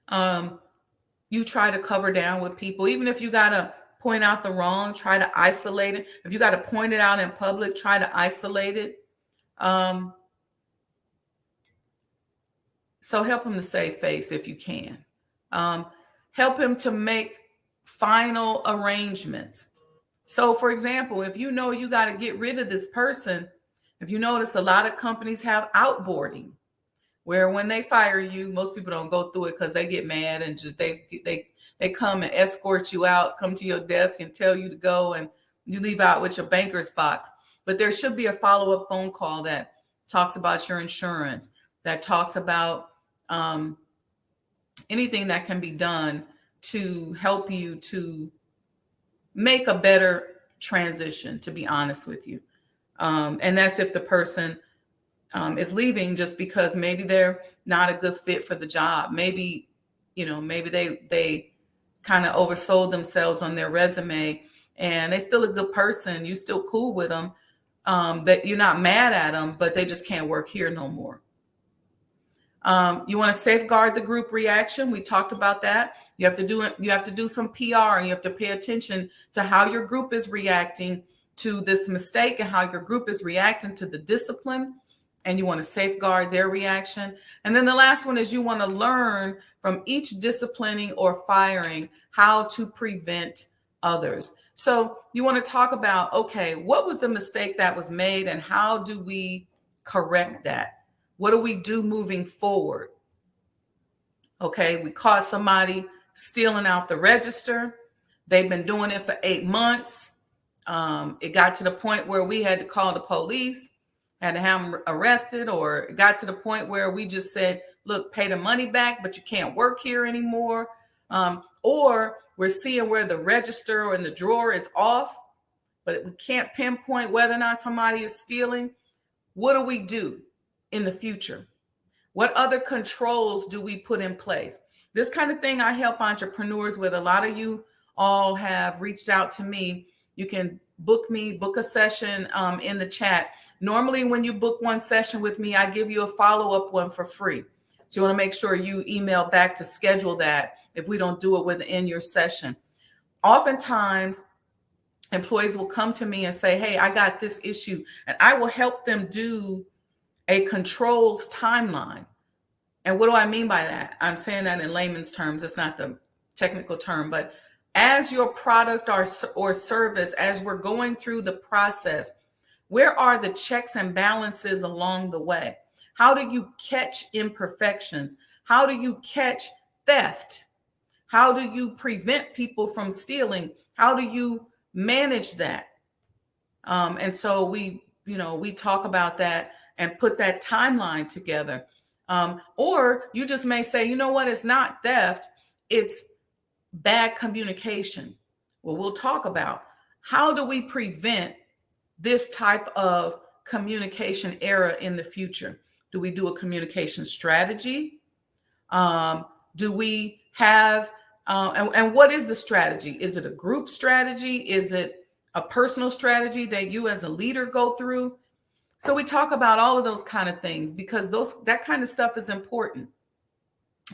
You try to cover down with people. Even if you got to point out the wrong, try to isolate it. If you got to point it out in public, try to isolate it. So help him to save face if you can. Help him to make final arrangements. So, for example, if you know you got to get rid of this person, if you notice a lot of companies have outboarding, where when they fire you, most people don't go through it because they get mad and just they come and escort you out, come to your desk and tell you to go, and you leave out with your banker's box. But there should be a follow-up phone call that talks about your insurance, that talks about anything that can be done to help you to make a better transition, to be honest with you. And that's if the person is leaving just because maybe they're not a good fit for the job. Maybe, maybe they kind of oversold themselves on their resume and they're still a good person. You still cool with them, that you're not mad at them, but they just can't work here no more. You want to safeguard the group reaction. We talked about that. You have to do it. You have to do some PR, and you have to pay attention to how your group is reacting to this mistake and how your group is reacting to the discipline. And you want to safeguard their reaction. And then the last one is you want to learn from each disciplining or firing how to prevent others. So you want to talk about, okay, what was the mistake that was made and how do we correct that? What do we do moving forward? Okay, we caught somebody stealing out the register. They've been doing it for 8 months. It got to the point where we had to call the police, had to have them arrested, or it got to the point where we just said, look, pay the money back, but you can't work here anymore. Or we're seeing where the register and the drawer is off, but we can't pinpoint whether or not somebody is stealing. What do we do in the future? What other controls do we put in place? This kind of thing I help entrepreneurs with. A lot of you all have reached out to me. You can book a session in the chat. Normally, when you book one session with me, I give you a follow-up one for free. So you want to make sure you email back to schedule that if we don't do it within your session. Oftentimes, employees will come to me and say, hey, I got this issue, and I will help them do a controls timeline. And what do I mean by that? I'm saying that in layman's terms. It's not the technical term, but as your product or service, as we're going through the process, where are the checks and balances along the way? How do you catch imperfections? How do you catch theft? How do you prevent people from stealing? How do you manage that? And so we talk about that and put that timeline together. Or you just may say, you know what, it's not theft, it's bad communication. Well, we'll talk about how do we prevent this type of communication error in the future. Do we do a communication strategy? Do we have, and what is the strategy? Is it a group strategy? Is it a personal strategy that you as a leader go through? So we talk about all of those kind of things because that kind of stuff is important.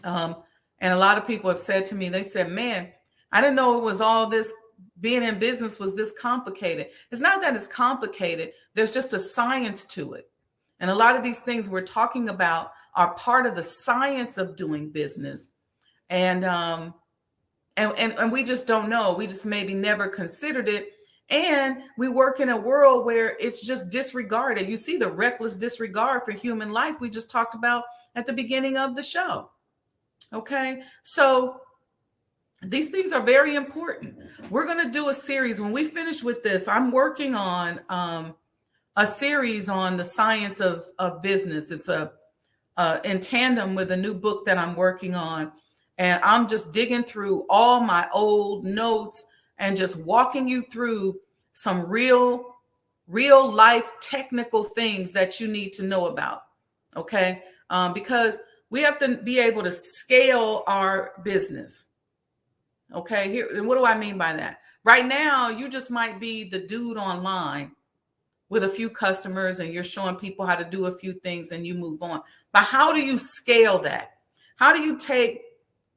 And a lot of people have said to me, they said, man, I didn't know it was all this, being in business was this complicated. It's not that it's complicated. There's just a science to it. And a lot of these things we're talking about are part of the science of doing business. And we just don't know. We just maybe never considered it. And we work in a world where it's just disregarded. You see the reckless disregard for human life we just talked about at the beginning of the show. Okay, so these things are very important. We're going to do a series. When we finish with this, I'm working on a series on the science of business. It's in tandem with a new book that I'm working on. And I'm just digging through all my old notes and just walking you through some real life technical things that you need to know about. Okay, because we have to be able to scale our business. Okay, here, and what do I mean by that? Right now, you just might be the dude online with a few customers and you're showing people how to do a few things and you move on. But how do you scale that? How do you take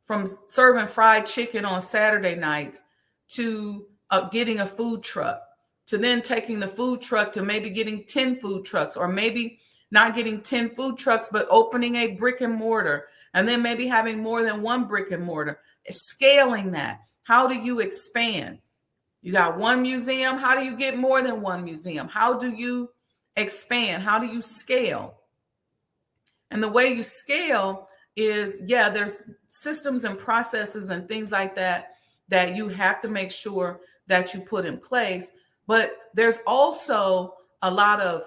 from serving fried chicken on Saturday nights to getting a food truck, to then taking the food truck to maybe getting 10 food trucks, or maybe not getting 10 food trucks, but opening a brick and mortar, and then maybe having more than one brick and mortar? Scaling that. How do you expand? You got one museum. How do you get more than one museum? How do you expand? How do you scale? And the way you scale is, yeah, there's systems and processes and things like that that you have to make sure that you put in place. But there's also a lot of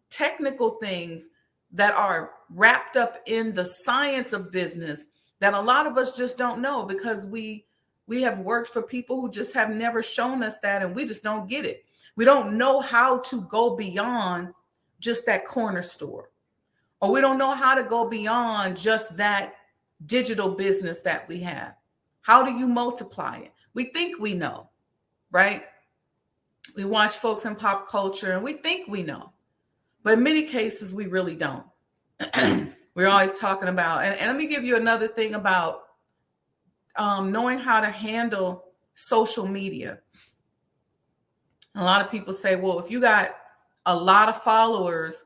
technical things that are wrapped up in the science of business that a lot of us just don't know, because we have worked for people who just have never shown us that, and we just don't get it. We don't know how to go beyond just that corner store, or we don't know how to go beyond just that digital business that we have. How do you multiply it? We think we know, right? We watch folks in pop culture and we think we know, but in many cases we really don't. We're always talking about, and let me give you another thing about knowing how to handle social media. A lot of people say, well, if you got a lot of followers,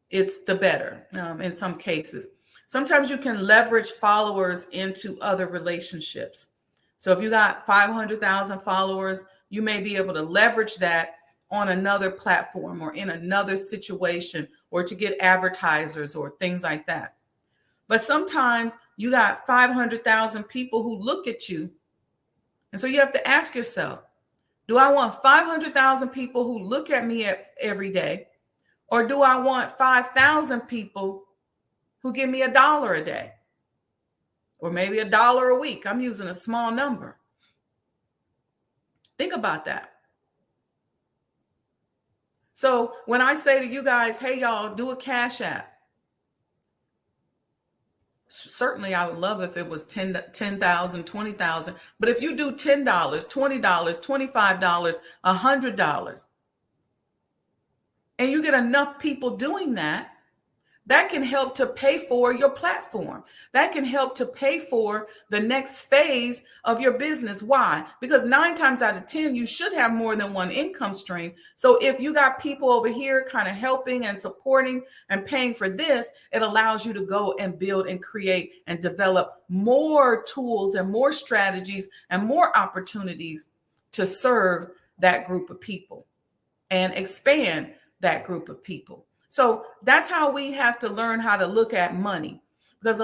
it's the better in some cases. Sometimes you can leverage followers into other relationships. So if you got 500,000 followers, you may be able to leverage that on another platform or in another situation, or to get advertisers or things like that. But sometimes you got 500,000 people who look at you. And so you have to ask yourself, do I want 500,000 people who look at me every day? Or do I want 5,000 people who give me $1 a day? Or maybe $1 a week? I'm using a small number. Think about that. So when I say to you guys, hey, y'all, do a Cash App. Certainly, I would love if it was 10,000, 20,000. But if you do $10, $20, $25, $100, and you get enough people doing that, that can help to pay for your platform. That can help to pay for the next phase of your business. Why? Because 9 times out of 10, you should have more than one income stream. So if you got people over here kind of helping and supporting and paying for this, it allows you to go and build and create and develop more tools and more strategies and more opportunities to serve that group of people and expand that group of people. So that's how we have to learn how to look at money, because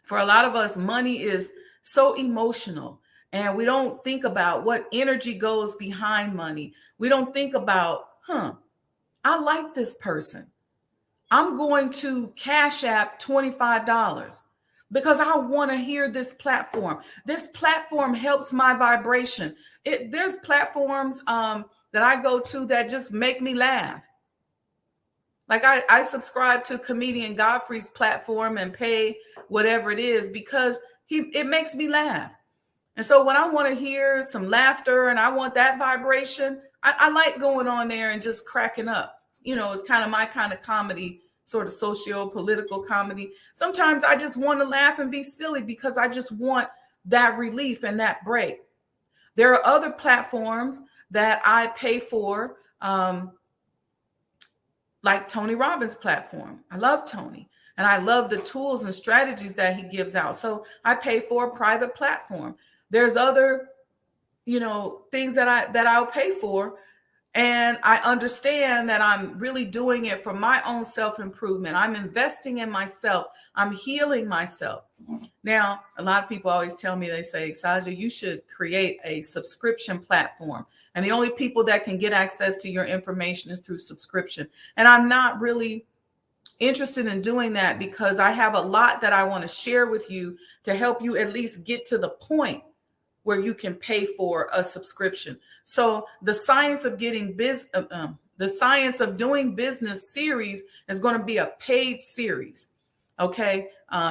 for a lot of us, money is so emotional, and we don't think about what energy goes behind money. We don't think about, I like this person. I'm going to Cash App $25 because I want to hear this platform. This platform helps my vibration. There's platforms that I go to that just make me laugh. Like I subscribe to comedian Godfrey's platform and pay whatever it is because it makes me laugh. And so when I want to hear some laughter and I want that vibration, I like going on there and just cracking up. You know, it's kind of my kind of comedy, sort of socio-political comedy. Sometimes I just want to laugh and be silly because I just want that relief and that break. There are other platforms that I pay for, like Tony Robbins' platform. I love Tony, and I love the tools and strategies that he gives out. So I pay for a private platform. There's other, things that I'll pay for, and I understand that I'm really doing it for my own self-improvement. I'm investing in myself. I'm healing myself. Now, a lot of people always tell me, they say, Sajdah, you should create a subscription platform. And the only people that can get access to your information is through subscription. And I'm not really interested in doing that because I have a lot that I want to share with you to help you at least get to the point where you can pay for a subscription. So the Science of Getting the Science of Doing Business series is going to be a paid series. Okay.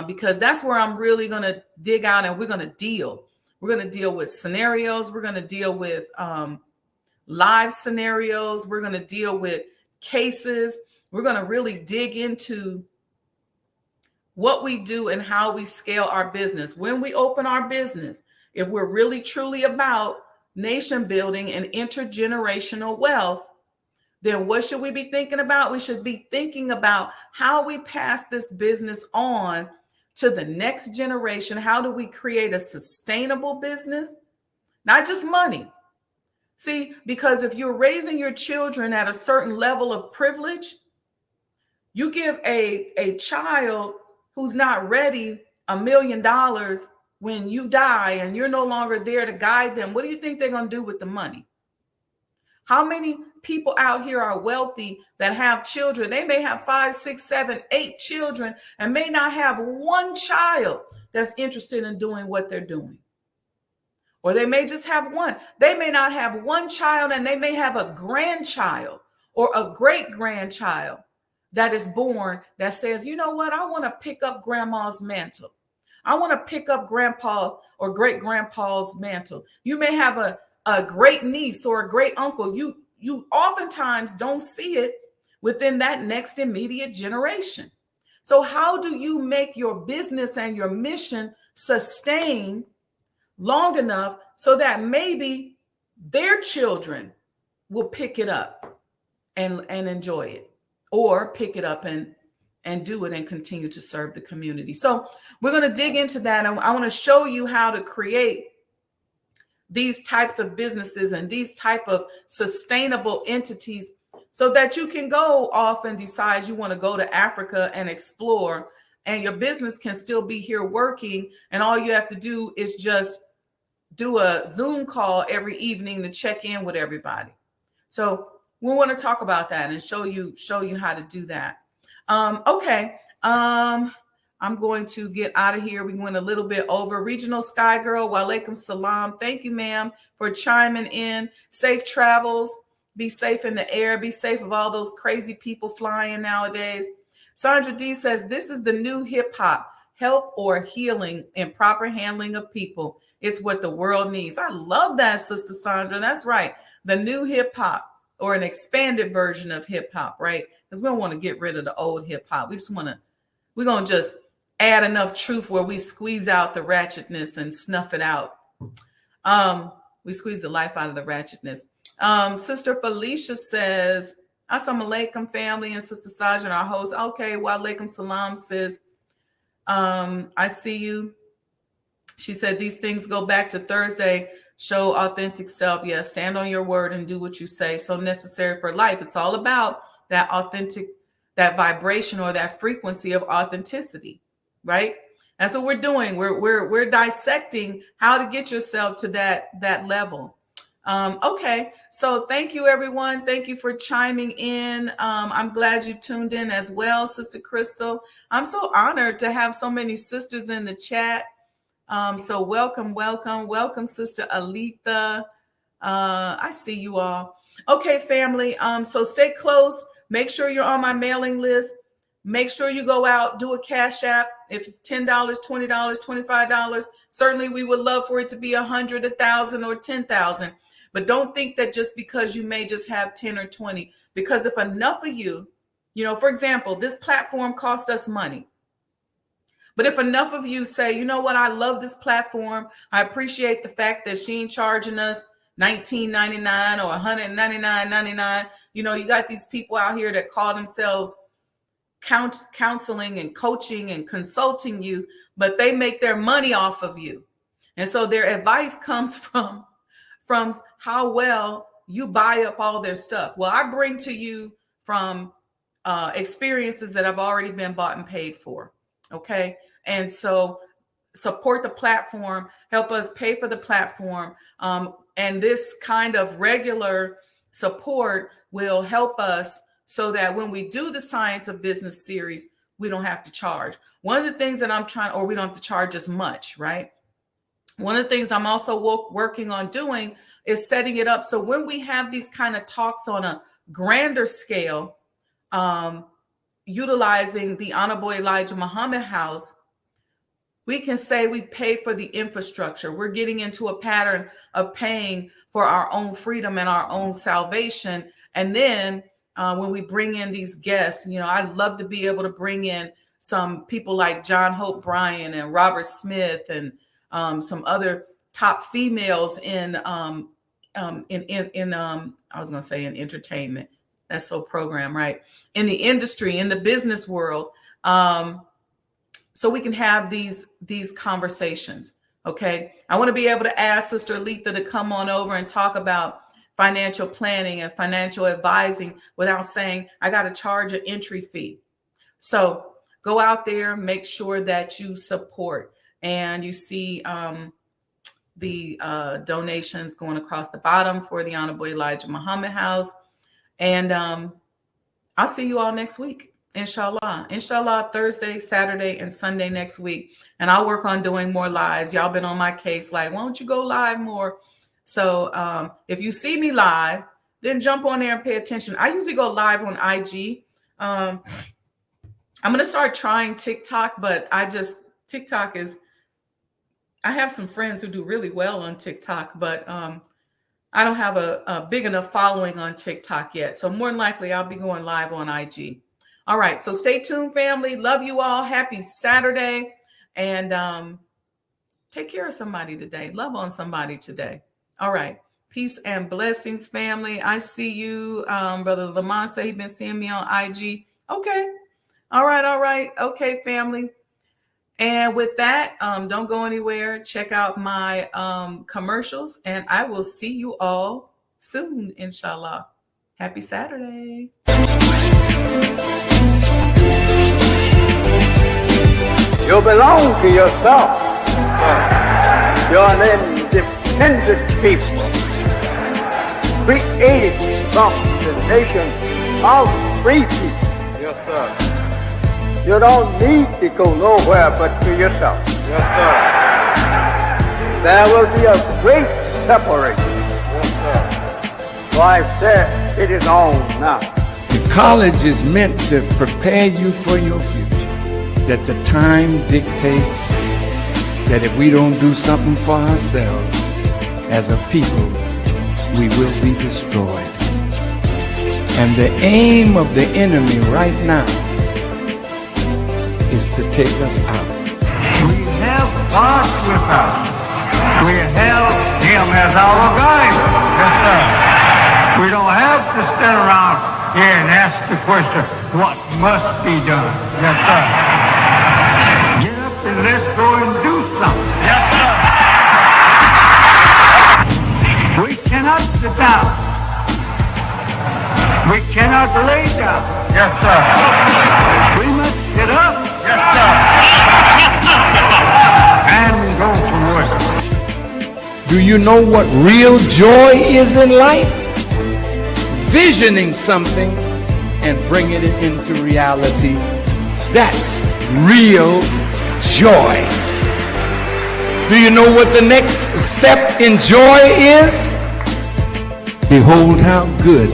Because that's where I'm really going to dig out, and we're going to deal. We're going to deal with scenarios. We're going to deal with live scenarios. We're going to deal with cases. We're going to really dig into what we do and how we scale our business. When we open our business, if we're really truly about nation building and intergenerational wealth, then what should we be thinking about? We should be thinking about how we pass this business on to the next generation. How do we create a sustainable business? Not just money. See, because if you're raising your children at a certain level of privilege, You give a child who's not ready $1 million when you die and you're no longer there to guide them. What do you think they're going to do with the money? How many people out here are wealthy that have children? They may have 5, 6, 7, 8 children and may not have one child that's interested in doing what they're doing. Or they may just have one. They may not have one child and they may have a grandchild or a great grandchild that is born that says, you know what, I want to pick up grandma's mantle. I want to pick up grandpa or great grandpa's mantle. You may have a great niece or a great uncle. You oftentimes don't see it within that next immediate generation. So how do you make your business and your mission sustain long enough so that maybe their children will pick it up and enjoy it, or pick it up and do it and continue to serve the community? So we're going to dig into that. And I want to show you how to create these types of businesses and these type of sustainable entities so that you can go off and decide you want to go to Africa and explore, and your business can still be here working. And all you have to do is just do a Zoom call every evening to check in with everybody. So we want to talk about that and show you how to do that. Okay. I'm going to get out of here. We went a little bit over. Regional Sky Girl, walaikum salam. Thank you, ma'am, for chiming in. Safe travels. Be safe in the air. Be safe of all those crazy people flying nowadays. Sandra D says, this is the new hip hop. Help or healing and proper handling of people. It's what the world needs. I love that, Sister Sandra. That's right. The new hip hop, or an expanded version of hip hop, right? Because we don't want to get rid of the old hip hop. We're going to just add enough truth where we squeeze out the ratchetness and snuff it out. We squeeze the life out of the ratchetness. Sister Felicia says, Assalamu alaikum, family, and Sister Sajdah, our host. Okay, wa alaikum salam, sis. I see you. She said, these things go back to Thursday. Show authentic self. Yes, stand on your word and do what you say. So necessary for life. It's all about that authentic, that vibration or that frequency of authenticity, right? That's what we're doing. We're dissecting how to get yourself to that level. Okay, so thank you, everyone. Thank you for chiming in. I'm glad you tuned in as well, Sister Crystal. I'm so honored to have so many sisters in the chat. So welcome, Sister Alita. I see you all. Okay, family. So stay close. Make sure you're on my mailing list. Make sure you go out, do a Cash App. If it's $10, $20, $25, certainly we would love for it to be 100, 1,000, or 10,000. But don't think that just because you may just have 10 or 20, because if enough of you, for example, this platform cost us money. But if enough of you say, you know what, I love this platform. I appreciate the fact that she ain't charging us $19.99 or $199.99. You got these people out here that call themselves counseling and coaching and consulting you, but they make their money off of you. And so their advice comes from how well you buy up all their stuff. Well, I bring to you from experiences that have already been bought and paid for. Okay. And so support the platform, help us pay for the platform. And this kind of regular support will help us so that when we do the Science of Business series, we don't have to charge. One of the things that we don't have to charge as much, right? One of the things I'm also working on doing is setting it up so when we have these kind of talks on a grander scale, utilizing the Honorable Elijah Muhammad House, we can say we pay for the infrastructure. We're getting into a pattern of paying for our own freedom and our own salvation. And then when we bring in these guests, I'd love to be able to bring in some people like John Hope Bryan and Robert Smith and some other top females in entertainment. That's so program, right? In the industry, in the business world. So we can have these conversations. Okay. I want to be able to ask Sister Alita to come on over and talk about financial planning and financial advising without saying, I got to charge an entry fee. So go out there, make sure that you support, and you see the donations going across the bottom for the Honorable Elijah Muhammad House. And I'll see you all next week, inshallah. Inshallah, Thursday, Saturday, and Sunday next week. And I'll work on doing more lives. Y'all been on my case, like, why don't you go live more? So if you see me live, then jump on there and pay attention. I usually go live on IG. I'm going to start trying TikTok, but TikTok is, I have some friends who do really well on TikTok, but I don't have a big enough following on TikTok yet. So more than likely, I'll be going live on IG. All right. So stay tuned, family. Love you all. Happy Saturday. And take care of somebody today. Love on somebody today. All right. Peace and blessings, family. I see you. Brother Lamont said he's been seeing me on IG. Okay. All right. All right. Okay, family. And with that, don't go anywhere. Check out my commercials, and I will see you all soon, inshallah. Happy Saturday. You belong to yourself. You're an independent people, created from the nation of free people. Yes, sir. You don't need to go nowhere but to yourself. Yes, sir. There will be a great separation. Yes, sir. So I said, it is on now. The college is meant to prepare you for your future. That the time dictates that if we don't do something for ourselves as a people, we will be destroyed. And the aim of the enemy right now is to take us out. We have God with us. We have Him as our guide. Yes, sir. We don't have to stand around here and ask the question, what must be done? Yes, sir. Get up and let's go and do something. Yes, sir. We cannot sit down. We cannot lay down. Yes, sir. We must get up. Yes, sir. And go to work. Do you know what real joy is in life? Visioning something and bringing it into reality. That's real joy. Do you know what the next step in joy is? Behold how good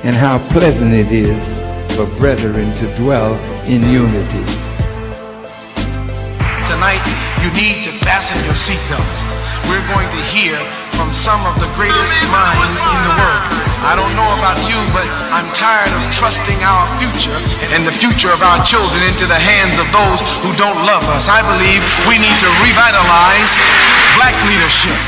and how pleasant it is for brethren to dwell in unity. Tonight, you need to fasten your seatbelts. We're going to hear from some of the greatest minds in the world. I don't know about you, but I'm tired of trusting our future and the future of our children into the hands of those who don't love us. I believe we need to revitalize black leadership.